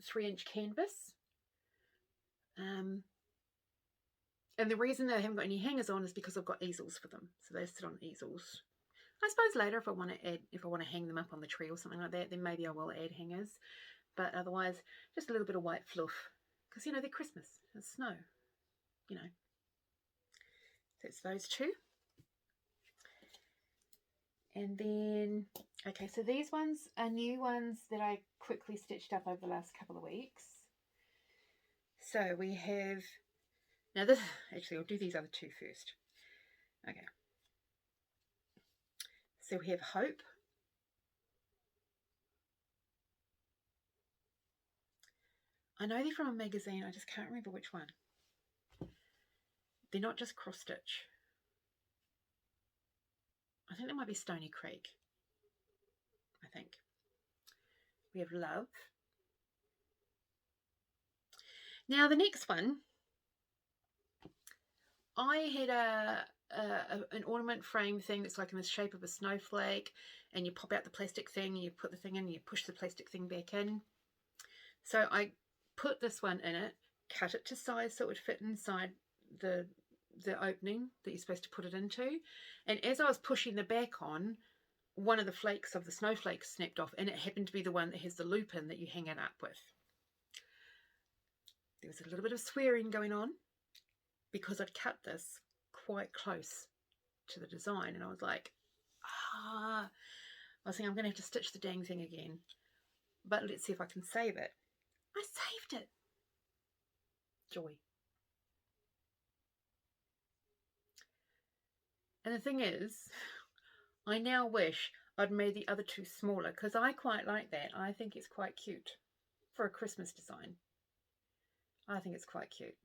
S1: 3-inch canvas. And the reason they haven't got any hangers on is because I've got easels for them. So they sit on easels. I suppose later if I want to hang them up on the tree or something like that, then maybe I will add hangers. But otherwise, just a little bit of white fluff. Because, you know, they're Christmas. It's snow. You know. So it's those two. And then, okay, so these ones are new ones that I quickly stitched up over the last couple of weeks. So we have, now this, actually I'll do these other two first. Okay. So we have Hope. I know they're from a magazine, I just can't remember which one. They're not just cross stitch. I think they might be Stony Creek. I think. We have Love. Now the next one, I had an ornament frame thing that's like in the shape of a snowflake, and you pop out the plastic thing, you put the thing in, you push the plastic thing back in. So I put this one in it, cut it to size so it would fit inside the opening that you're supposed to put it into. And as I was pushing the back on, one of the flakes of the snowflakes snapped off, and it happened to be the one that has the loop in that you hang it up with. There was a little bit of swearing going on because I'd cut this quite close to the design, and I was like, I was thinking I'm going to have to stitch the dang thing again. But let's see if I can save it. I saved it. Joy. And the thing is, I now wish I'd made the other two smaller because I quite like that. I think it's quite cute for a Christmas design. I think it's quite cute.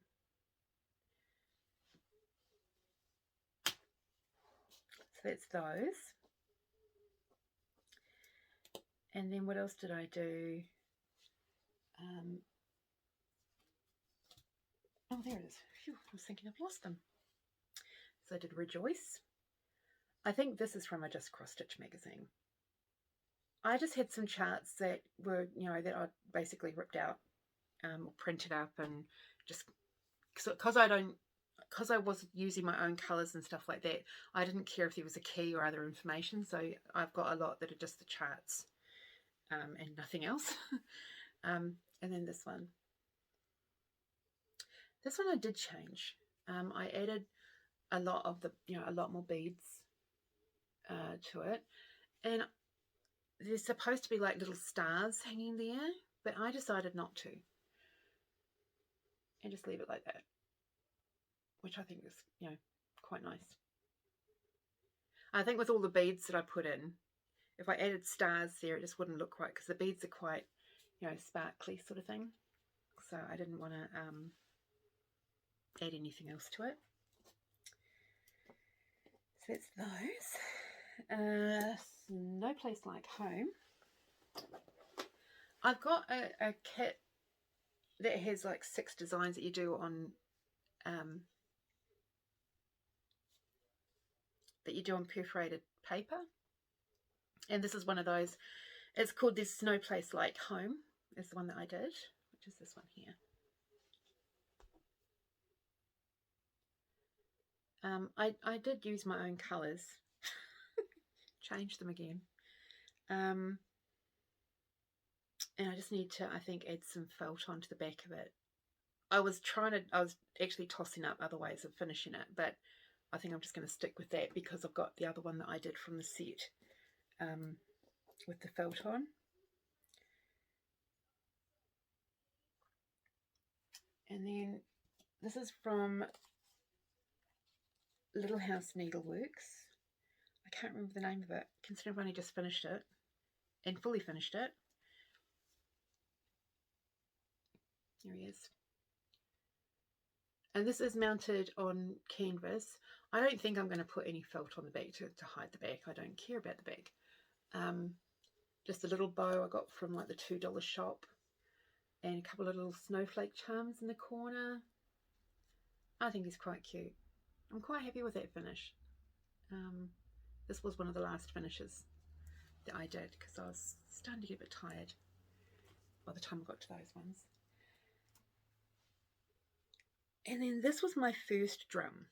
S1: So that's those. And then what else did I do? Oh, there it is. Phew, I was thinking I've lost them. So I did Rejoice. I think this is from a Just Cross Stitch magazine. I just had some charts that were, you know, that I basically ripped out, printed up, and just because I was using my own colours and stuff like that, I didn't care if there was a key or other information. So I've got a lot that are just the charts and nothing else. And then this one. This one I did change. I added a lot of a lot more beads to it, and there's supposed to be like little stars hanging there, but I decided not to, and just leave it like that, which I think is, you know, quite nice. I think with all the beads that I put in, if I added stars there, it just wouldn't look right because the beads are quite, you know, sparkly sort of thing. So I didn't want to add anything else to it. So that's those. No Place Like Home. I've got a kit that has like 6 designs that you do on perforated paper, and this is one of those. It's called There's No Place Like Home, is the one that I did, which is this one here. I did use my own colours, change them again, and I just need to, I think, add some felt onto the back of it. I was actually tossing up other ways of finishing it, but I think I'm just going to stick with that because I've got the other one that I did from the set with the felt on. And then this is from Little House Needleworks. I can't remember the name of it, considering I've only just finished it and fully finished it. Here he is. And this is mounted on canvas. I don't think I'm going to put any felt on the back to hide the back. I don't care about the back. Just a little bow I got from like the $2 shop, and a couple of little snowflake charms in the corner. I think he's quite cute. I'm quite happy with that finish. This was one of the last finishes that I did because I was starting to get a bit tired by the time I got to those ones. And then this was my first drum.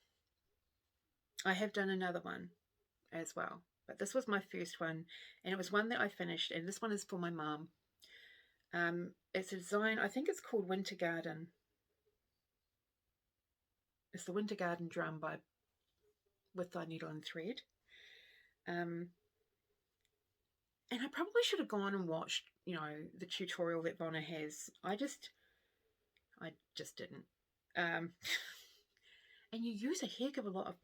S1: I have done another one as well, but this was my first one, and it was one that I finished, and this one is for my mum. It's a design, I think it's called Winter Garden. It's the Winter Garden drum with Thy Needle and Thread. And I probably should have gone and watched, you know, the tutorial that Vonna has. I just didn't. And you use a heck of a lot of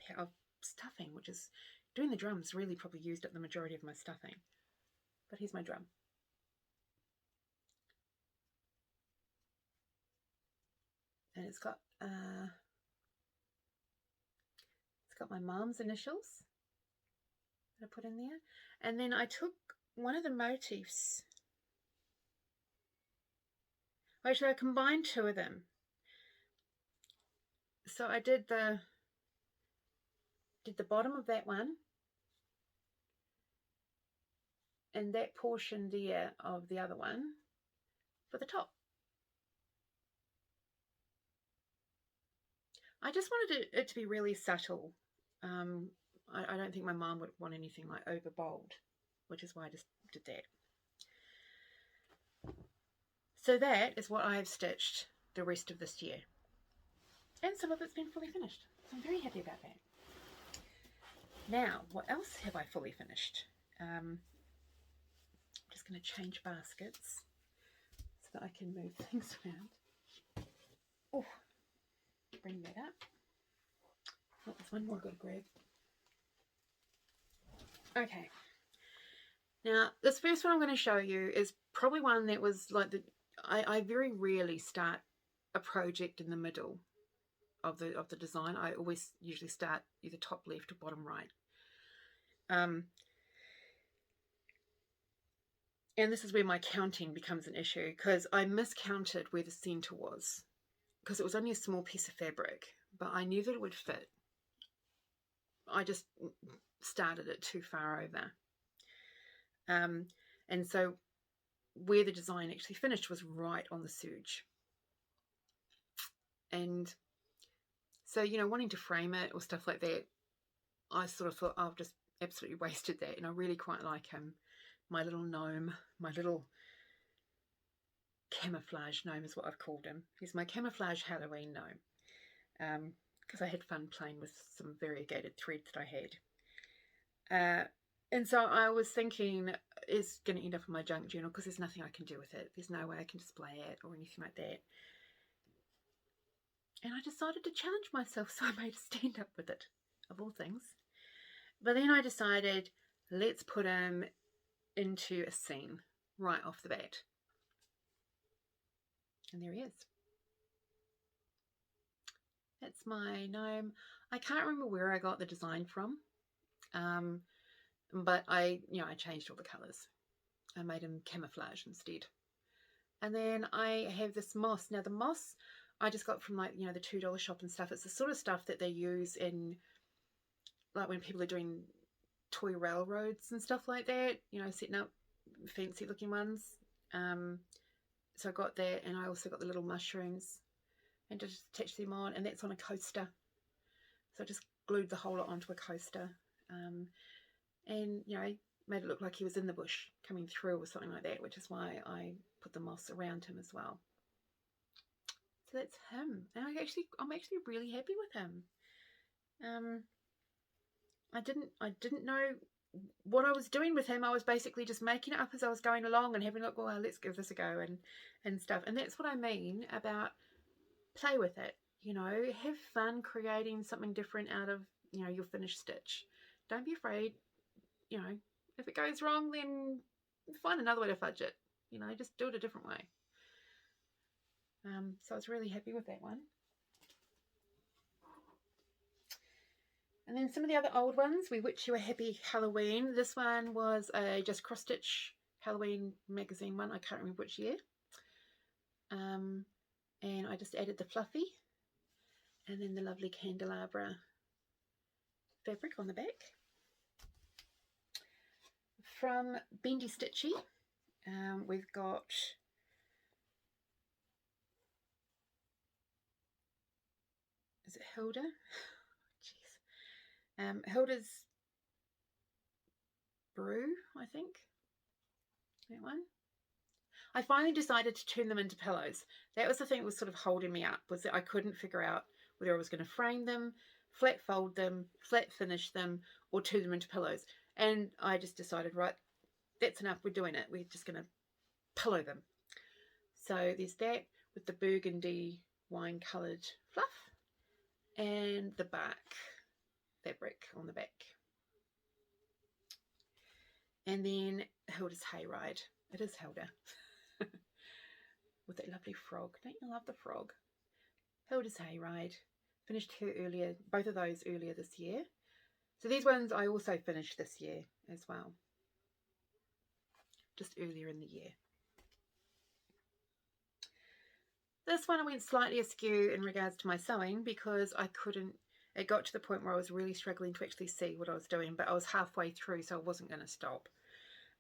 S1: stuffing, which is, doing the drums really probably used up the majority of my stuffing. But here's my drum. And it's got my mom's initials that I put in there. And then I took one of the motifs. Actually, I combined two of them. So I did the bottom of that one and that portion there of the other one for the top. I just wanted it to be really subtle. I don't think my mom would want anything like over bold, which is why I just did that. So that is what I have stitched the rest of this year. And some of it's been fully finished. So I'm very happy about that. Now, what else have I fully finished? I'm just going to change baskets so that I can move things around. Oh, bring that up. Oh, there's one more I've got to grab. Okay. Now, this first one I'm going to show you is probably one that was like I very rarely start a project in the middle of the design. I always usually start either top left or bottom right. And this is where my counting becomes an issue, because I miscounted where the center was, because it was only a small piece of fabric, but I knew that it would fit. I just started it too far over. And so where the design actually finished was right on the serge. And so, you know, wanting to frame it or stuff like that, I sort of thought, I've just absolutely wasted that. And I really quite like him. My little gnome, my little camouflage gnome is what I've called him. He's my camouflage Halloween gnome. Because I had fun playing with some variegated thread that I had. And so I was thinking, it's going to end up in my junk journal because there's nothing I can do with it. There's no way I can display it or anything like that. And I decided to challenge myself, so I made a stand up with it, of all things. But then I decided, let's put him into a scene right off the bat. And there he is. That's my gnome. I can't remember where I got the design from, but I changed all the colours. I made him camouflage instead. And then I have this moss. Now the moss I just got from the $2 shop and stuff. It's the sort of stuff that they use in, like, when people are doing toy railroads and stuff like that, setting up fancy looking ones. So I got that, and I also got the little mushrooms and just attach them on, and that's on a coaster. So I just glued the whole lot onto a coaster, and made it look like he was in the bush coming through or something like that, which is why I put the moss around him as well. So that's him, and I'm actually really happy with him. I didn't know what I was doing with him. I was basically just making it up as I was going along and having a look, well, let's give this a go and stuff. And that's what I mean about play with it. Have fun creating something different out of you know, your finished stitch. Don't be afraid, you know, if it goes wrong, then find another way to fudge it, you know, just do it a different way. So I was really happy with that one. And then some of the other old ones, We Wish You a Happy Halloween. This one was a just cross stitch Halloween magazine one. I can't remember which year. And I just added the fluffy and then the lovely candelabra fabric on the back. From Bendy Stitchy, we've got is it Hilda? Jeez. Hilda's Brew, I think. That one. I finally decided to turn them into pillows. That was the thing that was sort of holding me up, was that I couldn't figure out whether I was going to frame them, flat fold them, flat finish them, or turn them into pillows. And I just decided, right, that's enough, we're doing it. We're just going to pillow them. So there's that with the burgundy wine coloured fluff and the bark fabric on the back. And then Hilda's Hayride. It is Hilda. With that lovely frog. Don't you love the frog? Hilda's Hayride. Finished her earlier, both of those earlier this year. So these ones I also finished this year as well. Just earlier in the year. This one I went slightly askew in regards to my sewing because I couldn't, it got to the point where I was really struggling to actually see what I was doing, but I was halfway through, so I wasn't going to stop.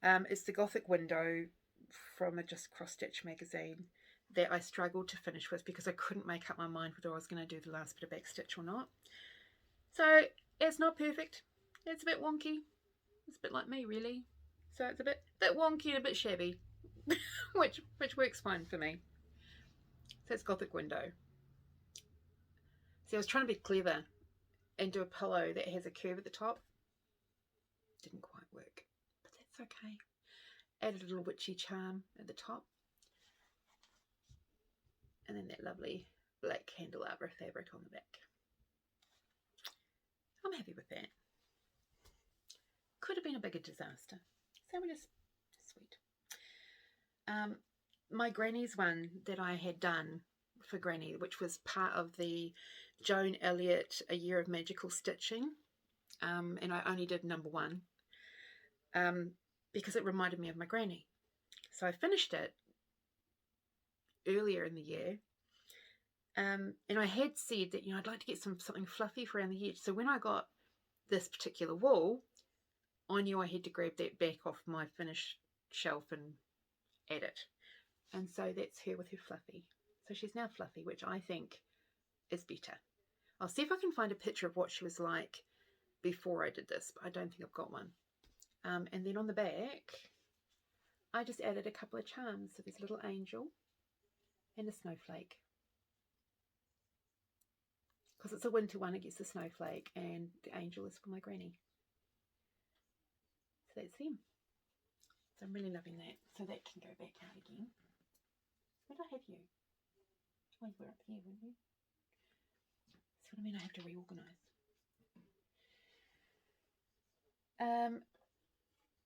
S1: It's the Gothic Window from a Just Cross Stitch magazine that I struggled to finish with because I couldn't make up my mind whether I was going to do the last bit of back stitch or not. So it's not perfect. It's a bit wonky. It's a bit like me, really. So it's a bit wonky and a bit shabby, which works fine for me. So it's Gothic Window. See, I was trying to be clever and do a pillow that has a curve at the top. Didn't quite work, but that's okay. Added a little witchy charm at the top. And then that lovely black candelabra fabric on the back. I'm happy with that. Could have been a bigger disaster. So we're just sweet. My Granny's one that I had done for Granny, which was part of the Joan Elliott A Year of Magical Stitching, and I only did number 1 because it reminded me of my granny. So I finished it earlier in the year, and I had said that, you know, I'd like to get something fluffy for around the edge. So when I got this particular wool, I knew I had to grab that back off my finished shelf and add it. And so that's her with her fluffy. So she's now fluffy, which I think is better. I'll see if I can find a picture of what she was like before I did this, but I don't think I've got one. And then on the back, I just added a couple of charms. So there's a little angel and a snowflake. Because it's a winter one, it gets the snowflake, and the angel is for my granny. So that's them. So I'm really loving that. So that can go back out again. Where did I have you? Oh, you were up here, weren't you? See what I mean? I have to reorganise.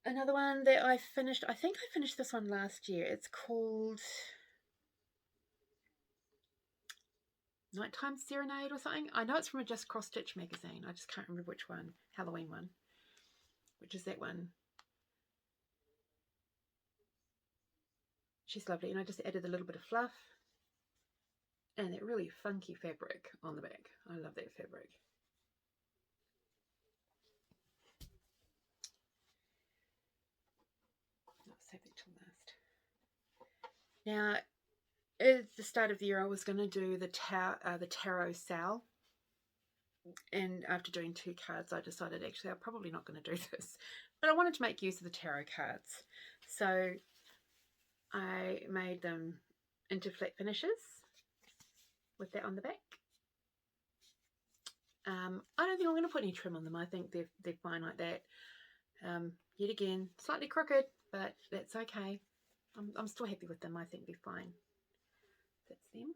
S1: Another one that I finished, I think I finished this one last year. It's called Nighttime Serenade or something. I know it's from a Just Cross Stitch magazine. I just can't remember which one. Halloween one. Which is that one. She's lovely. And I just added a little bit of fluff. And that really funky fabric on the back. I love that fabric. I'll save it till last. Now, at the start of the year, I was going to do the tarot sal. And after doing 2 cards, I decided actually I'm probably not going to do this. But I wanted to make use of the tarot cards. So I made them into flat finishes with that on the back. I don't think I'm going to put any trim on them. I think they're fine like that. Yet again, slightly crooked, but that's okay. I'm still happy with them. I think they're fine. That's them.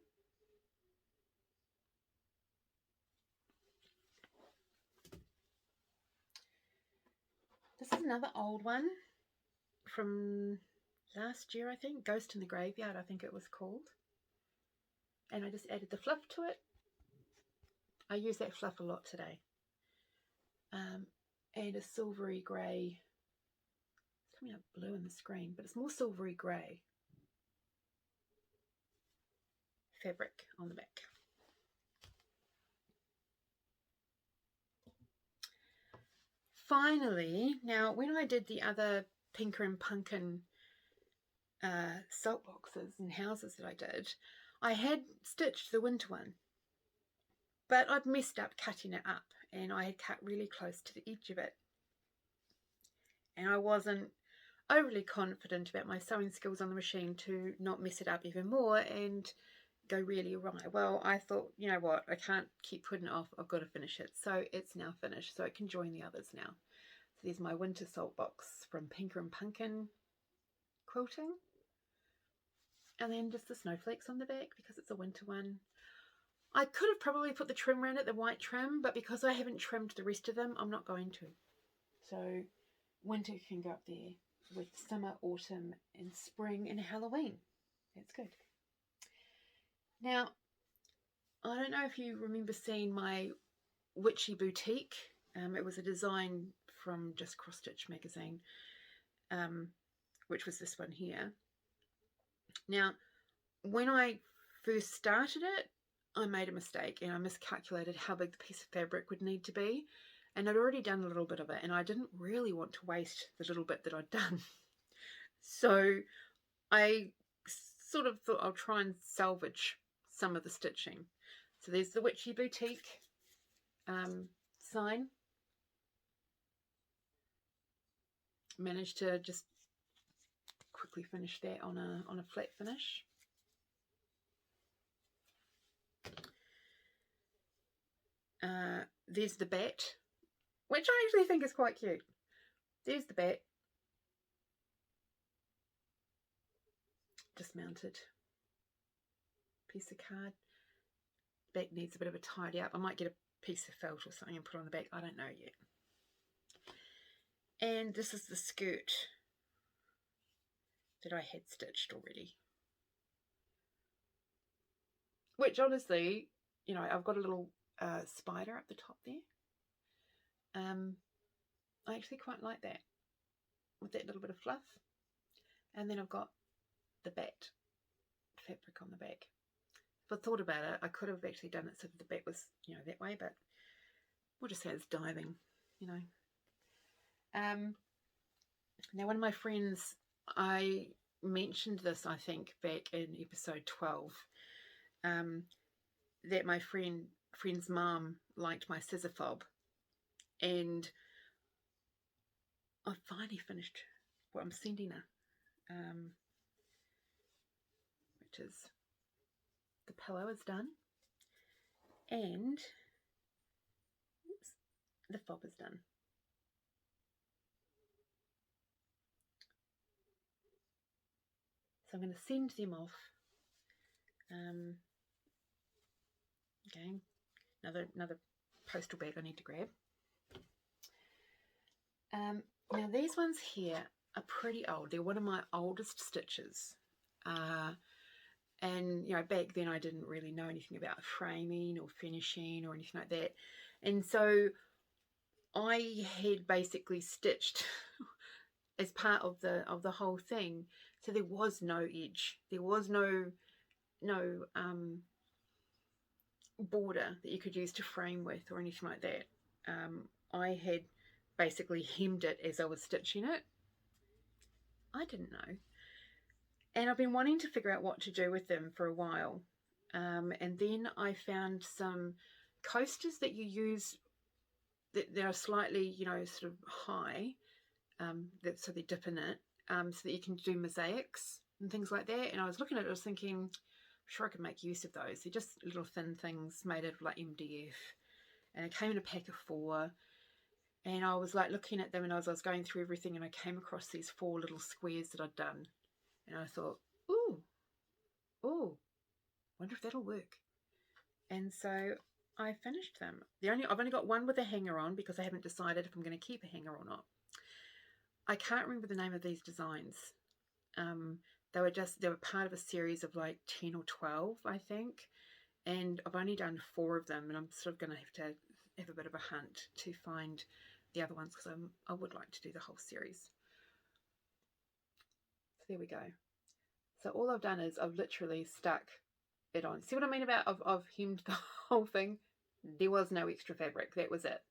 S1: This is another old one from last year, I think. Ghost in the Graveyard, I think it was called. And I just added the fluff to it. I use that fluff a lot today. And a silvery grey. It's coming up blue on the screen, but it's more silvery grey fabric on the back. Finally, now when I did the other Pinker and Pumpkin salt boxes and houses that I did, I had stitched the winter one, but I'd messed up cutting it up, and I had cut really close to the edge of it, and I wasn't overly confident about my sewing skills on the machine to not mess it up even more and go really awry. Well, I thought, you know what, I can't keep putting it off, I've got to finish it. So it's now finished, so it can join the others now. So there's my winter salt box from Pinker and Pumpkin quilting, and then just the snowflakes on the back because it's a winter one. I could have probably put the trim around it, the white trim, but because I haven't trimmed the rest of them, I'm not going to. So winter can go up there with summer, autumn and spring and Halloween. That's good. Now, I don't know if you remember seeing my Witchy Boutique. It was a design from Just Cross Stitch magazine, which was this one here. Now, when I first started it, I made a mistake and I miscalculated how big the piece of fabric would need to be. And I'd already done a little bit of it, and I didn't really want to waste the little bit that I'd done. So I sort of thought I'll try and salvage some of the stitching. So there's the Witchy Boutique sign. Managed to just quickly finish that on a flat finish. There's the bat, which I actually think is quite cute. There's the bat. Dismounted piece of card. Back needs a bit of a tidy up. I might get a piece of felt or something and put it on the back. I don't know yet. And this is the skirt that I had stitched already. Which honestly, you know, I've got a little spider up the top there. I actually quite like that, with that little bit of fluff. And then I've got the bat fabric on the back. If I thought about it, I could have actually done it so that the back was, you know, that way, but we'll just say it's diving, you know. Now, one of my friends, I mentioned this, I think, back in episode 12, that my friend's mum liked my scissor fob, and I finally finished what I'm sending her, which is the pillow is done, and oops, the fob is done. So I'm going to send them off. Again, another postal bag I need to grab. Now these ones here are pretty old. They're one of my oldest stitches. And, you know, back then I didn't really know anything about framing or finishing or anything like that. And so I had basically stitched as part of the whole thing. So there was no edge. There was no border that you could use to frame with or anything like that. I had basically hemmed it as I was stitching it. I didn't know. And I've been wanting to figure out what to do with them for a while. And then I found some coasters that you use that are slightly, you know, sort of high, so they dip in it, so that you can do mosaics and things like that. And I was looking at it, I was thinking, I'm sure I could make use of those. They're just little thin things made out of like MDF. And it came in a pack of 4. And I was like looking at them, and I was going through everything, and I came across these 4 little squares that I'd done. And I thought, ooh, wonder if that'll work. And so I finished them. I've only got one with a hanger on because I haven't decided if I'm going to keep a hanger or not. I can't remember the name of these designs. They were part of a series of like 10 or 12, I think. And I've only done 4 of them, and I'm sort of going to have a bit of a hunt to find the other ones, because I would like to do the whole series. So there we go. So all I've done is I've literally stuck it on. See what I mean about I've hemmed the whole thing? There was no extra fabric. That was it.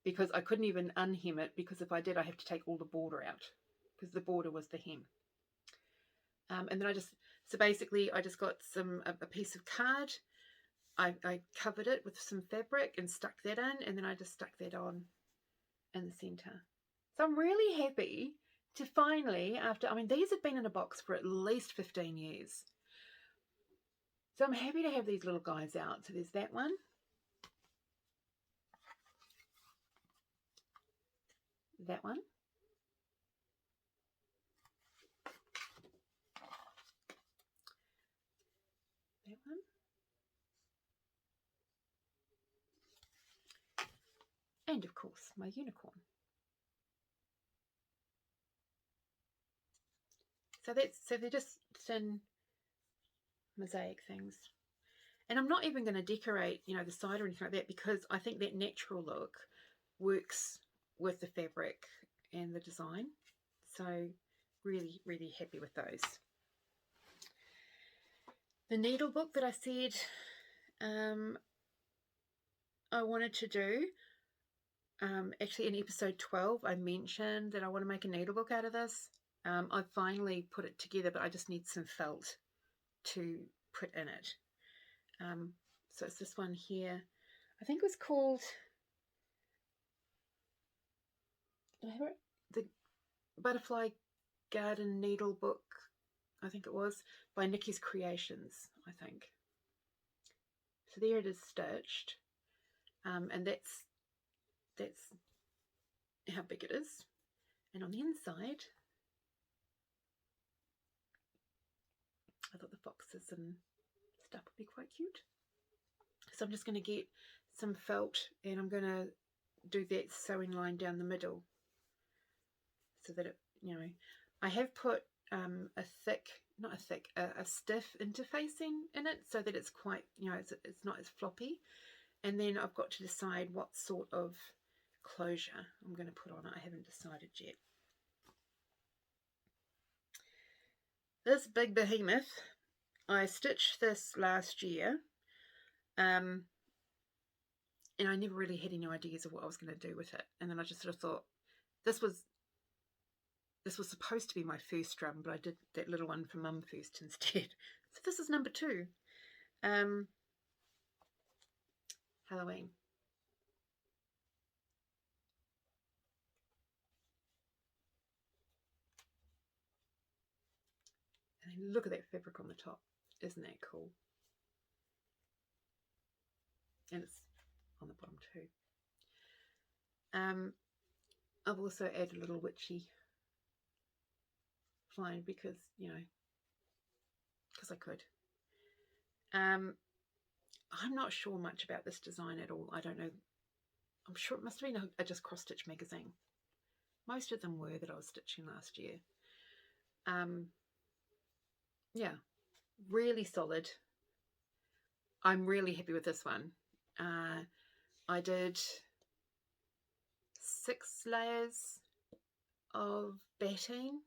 S1: Because I couldn't even unhem it, because if I did, I have to take all the border out, because the border was the hem. And then so basically I just got a piece of card. I covered it with some fabric and stuck that in, and then I just stuck that on in the center. So I'm really happy to finally, these have been in a box for at least 15 years. So I'm happy to have these little guys out. So there's that one. That one. That one. And of course, my unicorn. So they're just thin mosaic things. And I'm not even going to decorate, the side or anything like that, because I think that natural look works with the fabric and the design. So really, really happy with those. The needle book that I said I wanted to do, actually in episode 12 I mentioned that I want to make a needle book out of this. I finally put it together, but I just need some felt to put in it. So it's this one here. I think it was called, did I have it? The Butterfly Garden Needle Book, I think it was, by Nikki's Creations, I think. So there it is stitched. And that's how big it is. And on the inside, I thought the foxes and stuff would be quite cute. So I'm just going to get some felt, and I'm going to do that sewing line down the middle, so that it, I have put a stiff interfacing in it, so that it's quite, it's not as floppy. And then I've got to decide what sort of closure I'm going to put on it. I haven't decided yet. This big behemoth, I stitched this last year, and I never really had any ideas of what I was going to do with it. And then I just sort of thought, this was supposed to be my first drum, but I did that little one for Mum first instead. So this is number 2. Halloween. And then look at that fabric on the top. Isn't that cool? And it's on the bottom too. I've also added a little witchy line because, because I could. I'm not sure much about this design at all. I don't know. I'm sure it must have been a just cross stitch magazine. Most of them were that I was stitching last year. Yeah, really solid. I'm really happy with this one. I did 6 layers of batting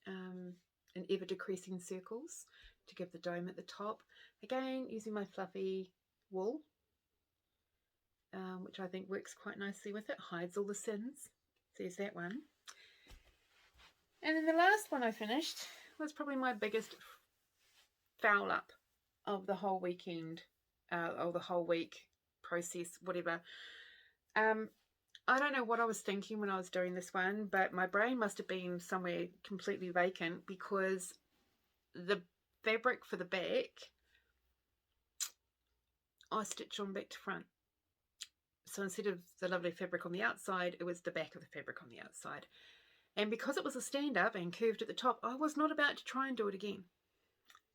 S1: in ever decreasing circles to give the dome at the top. Again, using my fluffy wool, which I think works quite nicely with it, hides all the sins. So there's that one. And then the last one I finished was probably my biggest foul up of the whole weekend, or the whole week process, whatever. I don't know what I was thinking when I was doing this one, but my brain must have been somewhere completely vacant, because the fabric for the back, I stitched on back to front. So instead of the lovely fabric on the outside, it was the back of the fabric on the outside. And because it was a stand-up and curved at the top, I was not about to try and do it again.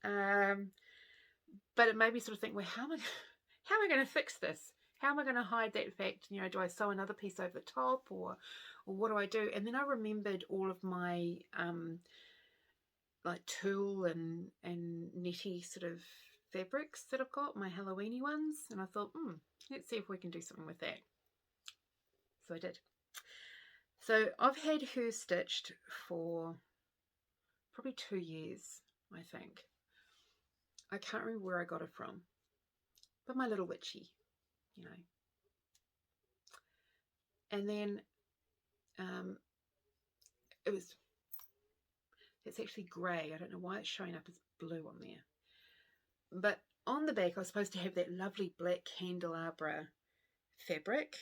S1: But it made me sort of think, well, how am I going to fix this? How am I going to hide that fact? Do I sew another piece over the top, or or what do I do? And then I remembered all of my like tulle and netty sort of fabrics that I've got, my Halloweeny ones, and I thought, let's see if we can do something with that. So I did. So I've had her stitched for probably 2 years, I think. I can't remember where I got her from, but my little witchy, you know. And then it's actually grey. I don't know why it's showing up as blue on there. But on the back, I was supposed to have that lovely black candelabra fabric.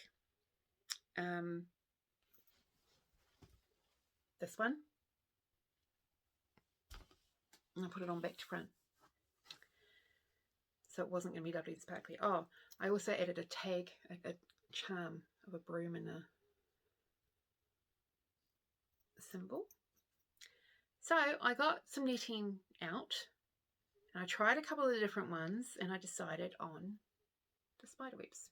S1: This one. And I put it on back to front. So it wasn't going to be lovely and sparkly. Oh, I also added a tag, a charm of a broom and a symbol. So I got some knitting out, and I tried a couple of the different ones, and I decided on the spider webs.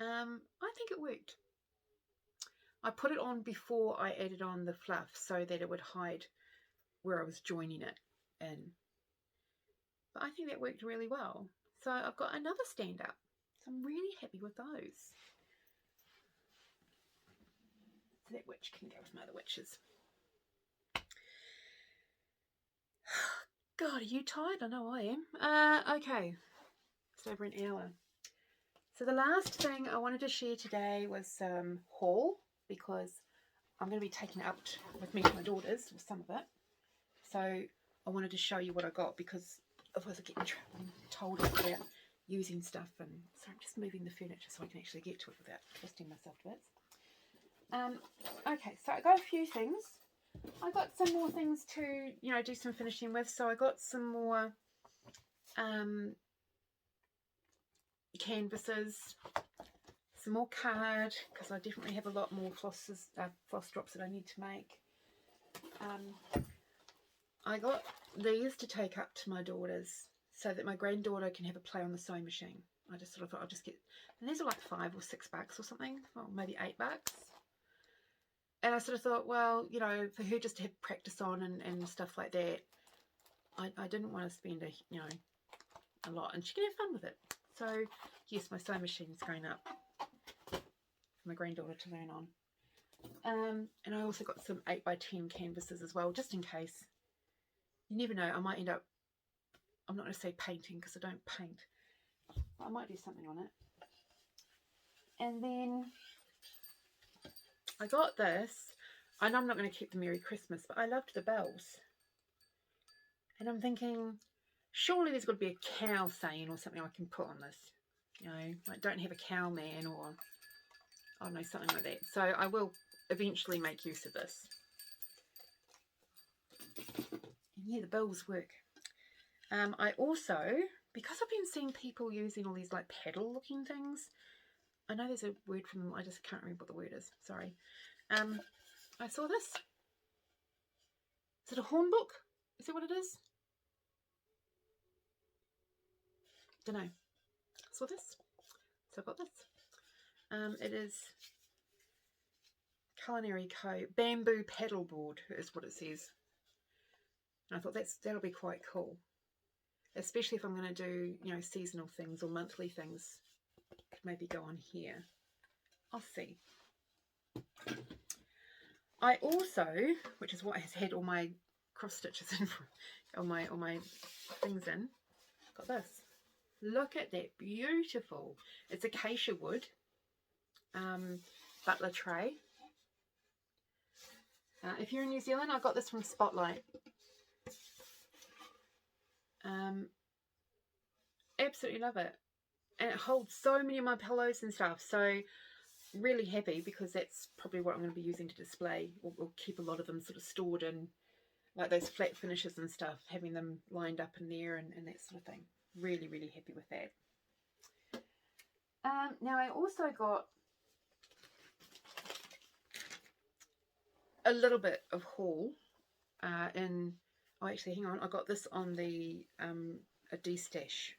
S1: I think it worked. I put it on before I added on the fluff so that it would hide where I was joining it in. But I think that worked really well. So I've got another stand up. So I'm really happy with those. So that witch can go with my other witches. God, are you tired? I know I am. Okay. It's over an hour. So the last thing I wanted to share today was some haul, because I'm going to be taking it out with me to my daughters, or some of it. So I wanted to show you what I got, because otherwise I get told about using stuff. And so I'm just moving the furniture so I can actually get to it without twisting myself to bits. Okay, so I got a few things. I got some more things to, do some finishing with. So I got some more canvases, some more card, because I definitely have a lot more floss drops that I need to make. I got these to take up to my daughters so that my granddaughter can have a play on the sewing machine. I just sort of thought I'll just get, and these are like $5 or $6 or something, well, maybe $8. And I sort of thought, well, for her just to have practice on and stuff like that, I didn't want to spend a lot, and she can have fun with it. So yes, my sewing machine is going up for my granddaughter to learn on. And I also got some 8x10 canvases as well, just in case. You never know, I might end up, I'm not going to say painting because I don't paint, but I might do something on it. And then I got this. I know I'm not going to keep the Merry Christmas, but I loved the bells. And I'm thinking, surely there's got to be a cow saying or something I can put on this. Like don't have a cow man, or I don't know, something like that. So I will eventually make use of this. And yeah, the bells work. I also, because I've been seeing people using all these like paddle looking things, I know there's a word for them, I just can't remember what the word is, sorry. I saw this. Is it a hornbook? Is that what it is? Don't know. Saw this. So I've got this. It is Culinary Co. Bamboo paddleboard is what it says. And I thought that'll be quite cool. Especially if I'm going to do, seasonal things or monthly things. Could maybe go on here. I'll see. I also, which is what has had all my cross stitches in, all my things in, got this. Look at that, beautiful. It's acacia wood, butler tray. If you're in New Zealand, I got this from Spotlight. Absolutely love it. And it holds so many of my pillows and stuff. So really happy, because that's probably what I'm going to be using to display, or keep a lot of them sort of stored in, like those flat finishes and stuff, having them lined up in there and that sort of thing. Really, really happy with that. Now I also got a little bit of haul actually hang on, I got this on the a de-stash.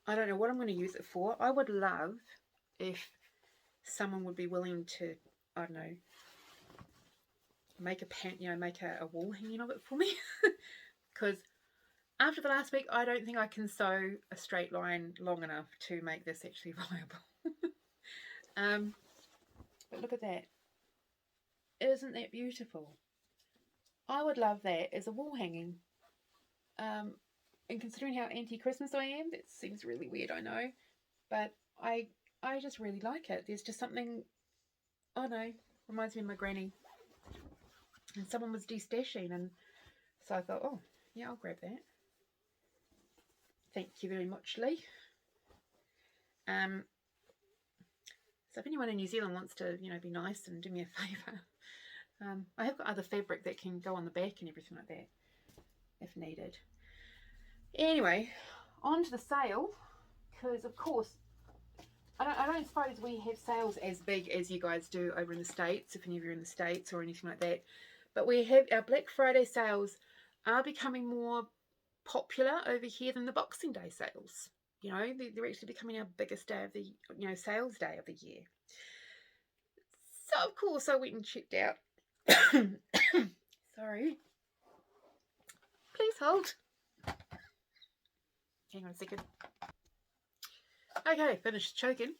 S1: I don't know what I'm going to use it for. I would love if someone would be willing to, I don't know, make a wall hanging of it for me. Because after the last week, I don't think I can sew a straight line long enough to make this actually viable. But look at that. Isn't that beautiful? I would love that as a wall hanging. And considering how anti-Christmas I am, that seems really weird, I know. But I just really like it. There's just something, I don't know, reminds me of my granny. And someone was de-stashing, and so I thought, oh, yeah, I'll grab that. Thank you very much, Lee. So if anyone in New Zealand wants to, be nice and do me a favour, I have got other fabric that can go on the back and everything like that, if needed. Anyway, on to the sale, because of course, I don't suppose we have sales as big as you guys do over in the States, if any of you are in the States or anything like that. But we have our Black Friday sales are becoming more popular over here than the Boxing Day sales. They're actually becoming our biggest day of the, sales day of the year. So, of course, I went and checked out. Sorry. Please hold. Hang on a second. Okay, finished choking.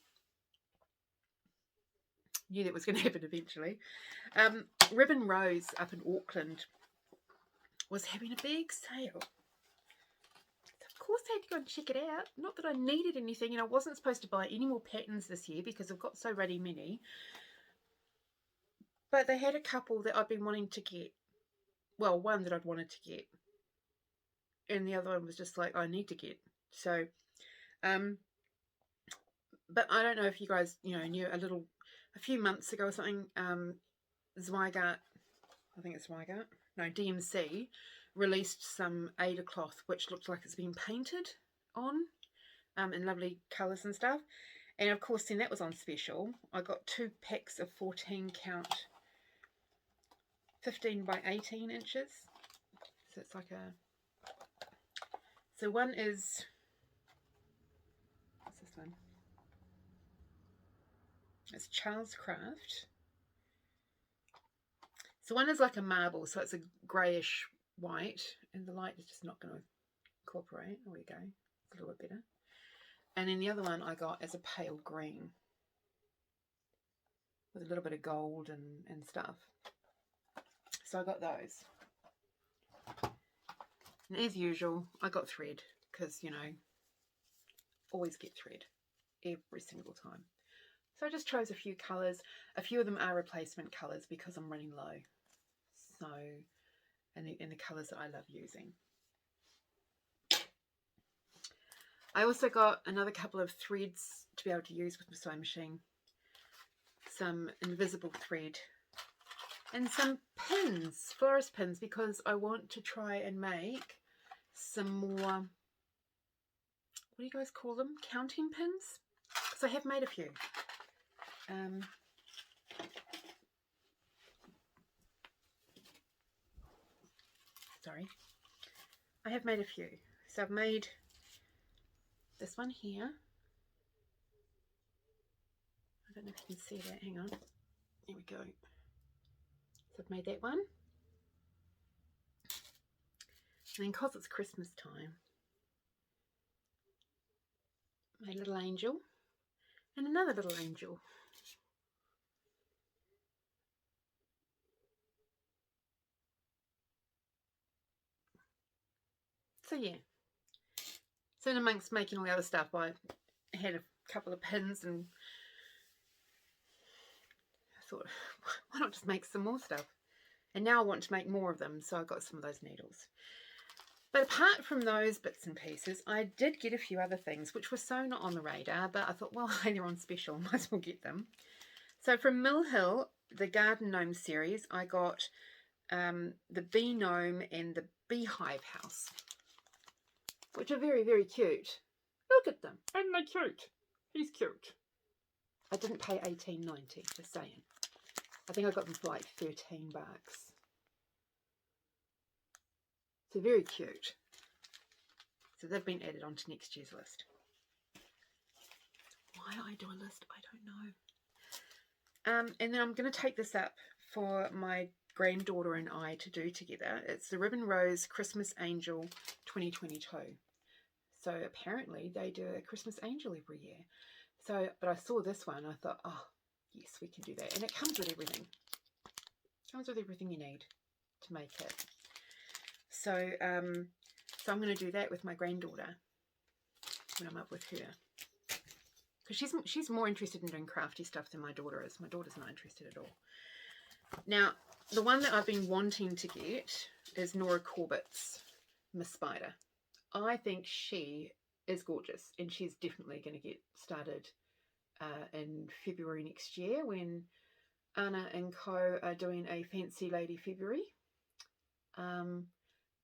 S1: Knew that was going to happen eventually. Ribbon Rose up in Auckland was having a big sale. Of course I had to go and check it out. Not that I needed anything, and I wasn't supposed to buy any more patterns this year because I've got so ready many. But they had a couple that I've been wanting to get. Well, one that I'd wanted to get. And the other one was just like, I need to get. So, but I don't know if you guys, knew a few months ago or something, Zweigart, I think it's Zweigart, no, DMC, released some Ada cloth which looked like it's been painted on in lovely colours and stuff. And of course then that was on special. I got 2 packs of 14 count 15 by 18 inches. So it's like so one is, what's this one? It's Charles Craft. So one is like a marble, so it's a greyish white, and the light is just not going to incorporate. There we go. It's a little bit better. And then the other one I got as a pale green with a little bit of gold and stuff. So I got those. And as usual, I got thread because, always get thread every single time. So I just chose a few colours. A few of them are replacement colours because I'm running low. So, and the colours that I love using. I also got another couple of threads to be able to use with my sewing machine. Some invisible thread. And some pins, florist pins, because I want to try and make some more, what do you guys call them? Counting pins? Because I have made a few. Sorry. I have made a few. So I've made this one here. I don't know if you can see that. Hang on. There we go. So I've made that one. And then because it's Christmas time, made a little angel and another little angel. So yeah. So in amongst making all the other stuff, I had a couple of pins and I thought, why not just make some more stuff? And now I want to make more of them, so I got some of those needles. But apart from those bits and pieces, I did get a few other things, which were so not on the radar, but I thought, well, hey, they're on special, might as well get them. So from Mill Hill, the Garden Gnome series, I got the Bee Gnome and the Beehive House, which are very, very cute. Look at them. Aren't they cute? He's cute. I didn't pay $18.90, just saying. I think I got them for like $13. So very cute. So they've been added onto next year's list. Why I do a list, I don't know. And then I'm going to take this up for my granddaughter and I to do together. It's the Ribbon Rose Christmas Angel 2022. So apparently they do a Christmas Angel every year. So, but I saw this one, I thought, oh, yes, we can do that. And it comes with everything. It comes with everything you need to make it. So, so I'm going to do that with my granddaughter when I'm up with her. Because she's more interested in doing crafty stuff than my daughter is. My daughter's not interested at all. Now, the one that I've been wanting to get is Nora Corbett's Miss Spider. I think she is gorgeous, and she's definitely going to get started in February next year when Anna and Co are doing a Fancy Lady February.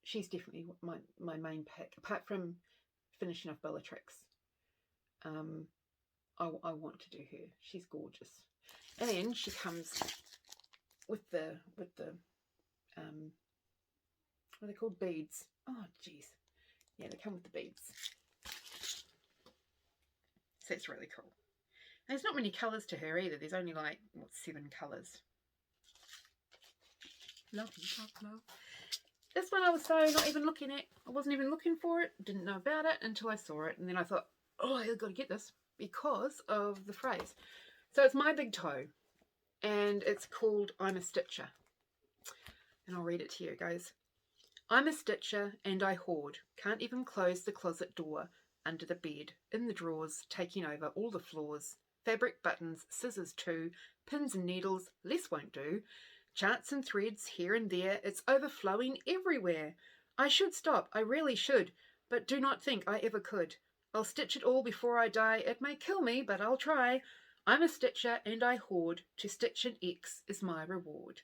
S1: She's definitely my main pick, apart from finishing off Bellatrix. I want to do her. She's gorgeous. And then she comes with the what are they called? Beads. Oh, geez. Yeah, they come with the beads. So it's really cool. And there's not many colours to her either. There's only like, what, 7 colours. Love. This one I was so not even looking at. I wasn't even looking for it. Didn't know about it until I saw it. And then I thought, oh, I've got to get this because of the phrase. So it's my big toe. And it's called I'm a Stitcher. And I'll read it to you, guys. I'm a stitcher and I hoard. Can't even close the closet door. Under the bed, in the drawers, taking over all the floors. Fabric buttons, scissors too, pins and needles, less won't do. Charts and threads here and there, it's overflowing everywhere. I should stop, I really should, but do not think I ever could. I'll stitch it all before I die. It may kill me, but I'll try. I'm a stitcher and I hoard. To stitch an X is my reward.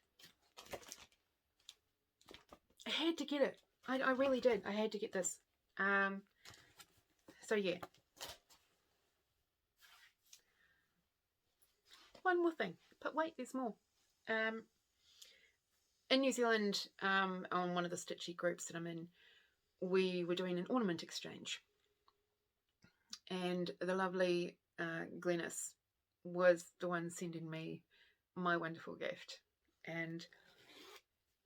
S1: I had to get it. I really did. I had to get this. So yeah. One more thing. But wait, there's more. In New Zealand, on one of the stitchy groups that I'm in, we were doing an ornament exchange. And the lovely Glenys was the one sending me my wonderful gift. And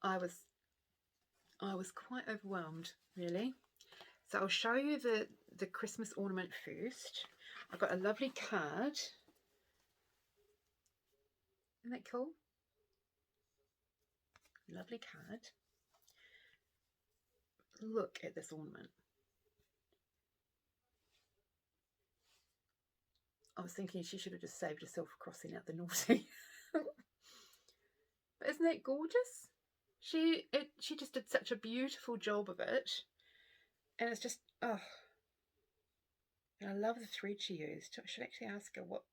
S1: I was quite overwhelmed, really. So I'll show you the Christmas ornament first. I've got a lovely card. Isn't that cool? Lovely card. Look at this ornament. I was thinking she should have just saved herself crossing out the naughty. But isn't that gorgeous? She just did such a beautiful job of it. And it's just, oh. And I love the thread she used. I should actually ask her what.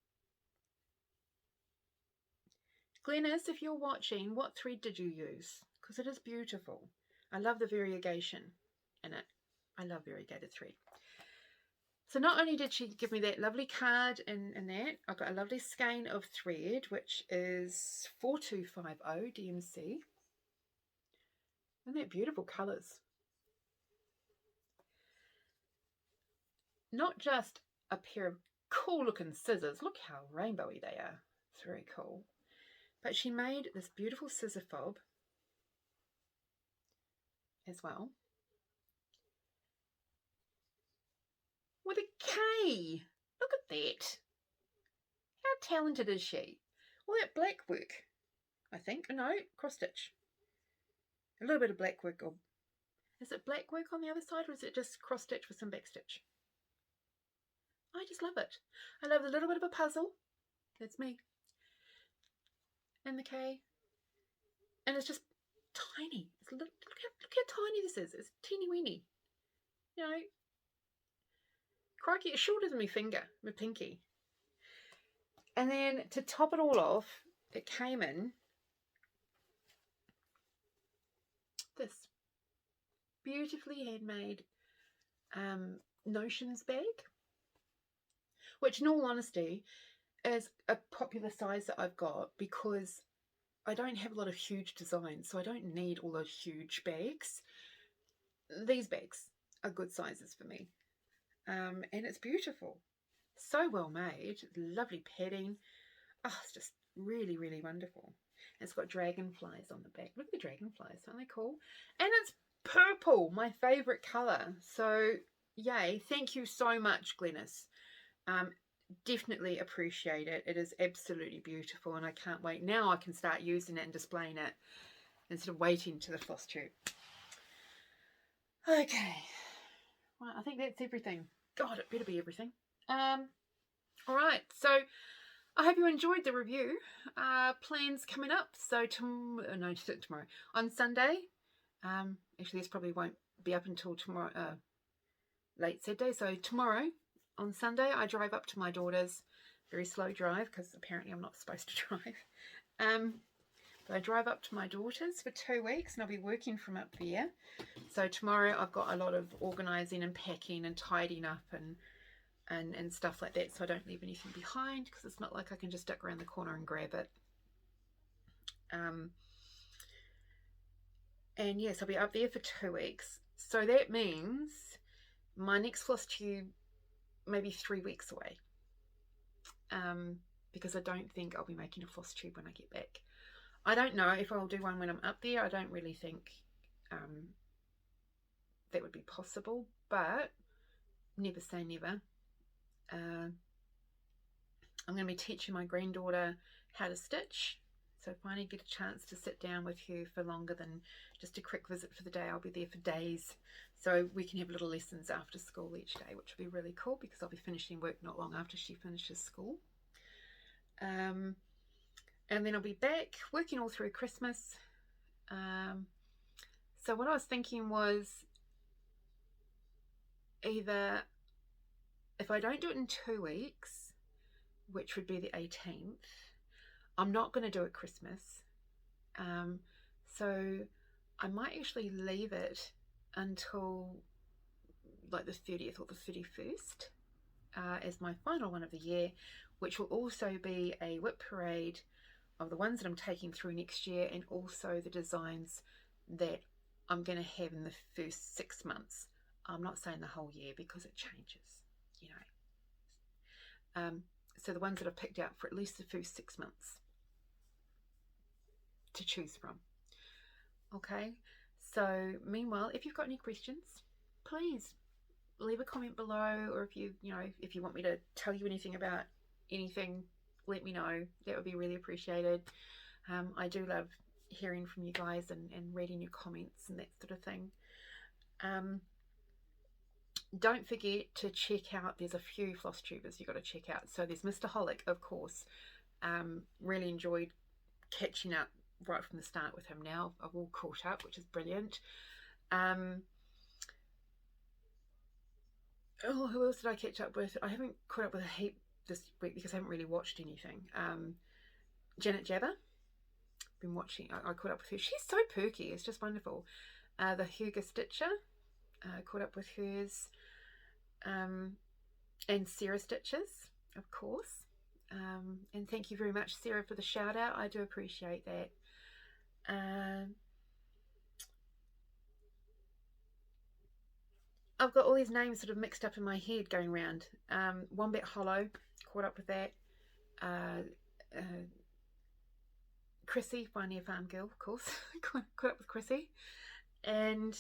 S1: Glenys, if you're watching, what thread did you use? Because it is beautiful. I love the variegation in it. I love variegated thread. So not only did she give me that lovely card and that, I got a lovely skein of thread, which is 4250 DMC. Isn't that beautiful colours? Not just a pair of cool looking scissors. Look how rainbowy they are. It's very cool. But she made this beautiful scissor fob as well. With a K. Look at that. How talented is she? All that black work, I think. No, cross stitch. A little bit of black work. Or is it black work on the other side, or is it just cross stitch with some back stitch? I just love it. I love the little bit of a puzzle. That's me. And the K. And it's just tiny. It's look how tiny this is. It's teeny weeny. You know. Crikey, it's shorter than my finger, my pinky. And then to top it all off, it came in this beautifully handmade notions bag, which in all honesty is a popular size that I've got because I don't have a lot of huge designs, so I don't need all those huge bags. These bags are good sizes for me. And it's beautiful. So well made. Lovely padding. Oh, it's just Really, really wonderful. It's got dragonflies on the back. Look at the dragonflies, aren't they cool? And it's purple, my favourite colour. So, yay. Thank you so much, Glenys. Definitely appreciate it. It is absolutely beautiful, and I can't wait. Now I can start using it and displaying it instead of waiting to the floss tube. Okay. Well, I think that's everything. God, it better be everything. All right. So I hope you enjoyed the review. Plans coming up. So tomorrow on Sunday. Actually, this probably won't be up until tomorrow, late Saturday. So tomorrow on Sunday, I drive up to my daughter's. Very slow drive because apparently I'm not supposed to drive. But I drive up to my daughter's for 2 weeks, and I'll be working from up there. So tomorrow I've got a lot of organising and packing and tidying up and stuff like that, so I don't leave anything behind, because it's not like I can just duck around the corner and grab it. And yes, I'll be up there for 2 weeks. So that means my next floss tube maybe 3 weeks away. Because I don't think I'll be making a floss tube when I get back. I don't know if I'll do one when I'm up there. I don't really think that would be possible, but never say never. I'm going to be teaching my granddaughter how to stitch. So if I finally get a chance to sit down with her for longer than just a quick visit for the day, I'll be there for days. So we can have little lessons after school each day, which will be really cool, because I'll be finishing work not long after she finishes school. And then I'll be back working all through Christmas. So what I was thinking was, either if I don't do it in 2 weeks, which would be the 18th, I'm not going to do it Christmas. So I might actually leave it until like the 30th or the 31st as my final one of the year, which will also be a whip parade of the ones that I'm taking through next year, and also the designs that I'm going to have in the first 6 months. I'm not saying the whole year, because it changes, you know. So the ones that I've picked out for at least the first 6 months to choose from. Okay, so meanwhile, if you've got any questions, please leave a comment below, or if if you want me to tell you anything about anything, let me know. That would be really appreciated. I do love hearing from you guys and reading your comments and that sort of thing. Don't forget to check out, there's a few floss tubers you've got to check out. So there's Mr. Hollick, of course. Really enjoyed catching up right from the start with him. Now I've all caught up, which is brilliant. Oh, who else did I catch up with? I haven't caught up with a heap this week because I haven't really watched anything. Janet Jabber, been watching. I caught up with her. She's so perky. It's just wonderful. The Hugo Stitcher, caught up with hers. And Sarah Stitches, of course. And thank you very much, Sarah, for the shout out. I do appreciate that. I've got all these names sort of mixed up in my head going around. Wombat Hollow, caught up with that. Chrissy, finally a farm girl, of course. Caught up with Chrissy. And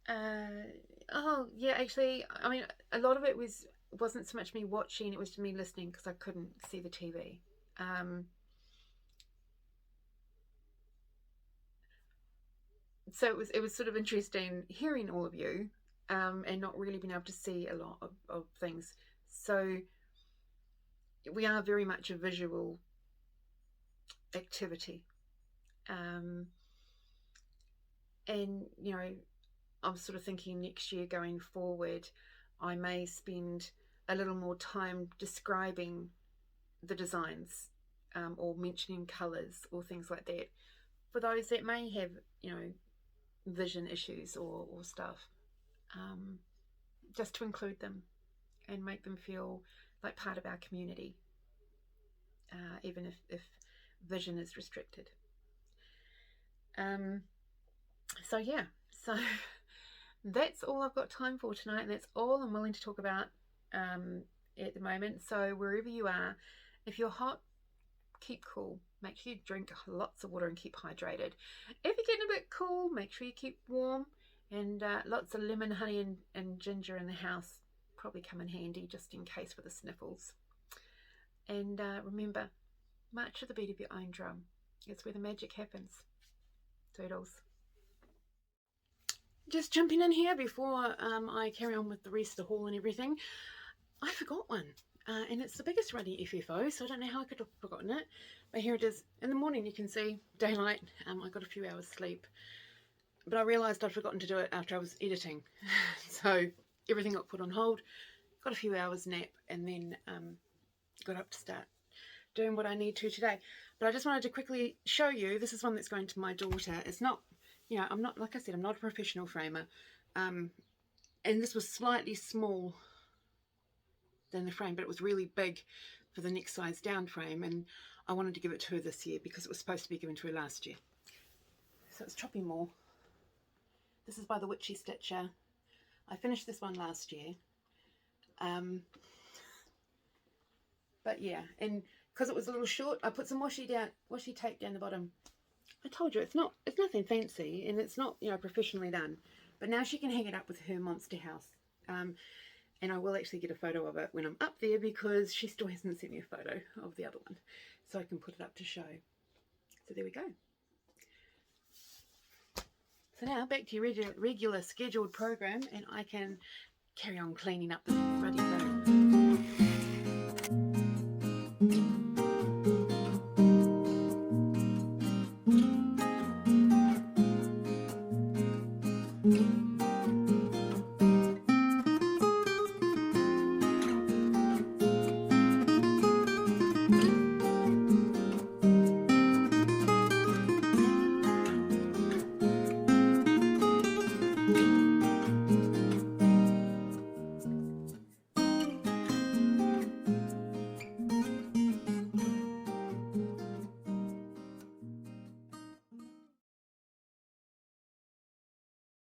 S1: oh yeah, actually, I mean, a lot of it wasn't so much me watching, it was me listening, because I couldn't see the TV. So it was sort of interesting hearing all of you, and not really being able to see a lot of things. So we are very much a visual activity. And I'm sort of thinking next year going forward, I may spend a little more time describing the designs, or mentioning colours or things like that, for those that may have, vision issues or stuff, just to include them and make them feel like part of our community, even if vision is restricted. So yeah, so that's all I've got time for tonight, and that's all I'm willing to talk about at the moment. So wherever you are, if you're hot, keep cool. Make sure you drink lots of water and keep hydrated. If you're getting a bit cool, make sure you keep warm, and lots of lemon, honey and ginger in the house probably come in handy just in case for the sniffles. And remember, march to the beat of your own drum. It's where the magic happens. Toodles. Just jumping in here before I carry on with the rest of the haul and everything. I forgot one, and it's the biggest ruddy FFO, so I don't know how I could have forgotten it, but here it is. In the morning you can see daylight. I got a few hours sleep, but I realised I'd forgotten to do it after I was editing, so everything got put on hold. Got a few hours nap, and then got up to start doing what I need to today. But I just wanted to quickly show you, this is one that's going to my daughter. It's not, you know, I'm not, like I said, I'm not a professional framer, and this was slightly small than the frame, but it was really big for the next size down frame, and I wanted to give it to her this year because it was supposed to be given to her last year. So it's chopping more. This is by the Witchy Stitcher. I finished this one last year, but yeah, and because it was a little short, I put some washi tape down the bottom. I told you it's nothing fancy, and it's not, you know, professionally done, but now she can hang it up with her monster house. And I will actually get a photo of it when I'm up there, because she still hasn't sent me a photo of the other one, so I can put it up to show. So there we go. So now back to your regular scheduled program, and I can carry on cleaning up the ruddy road.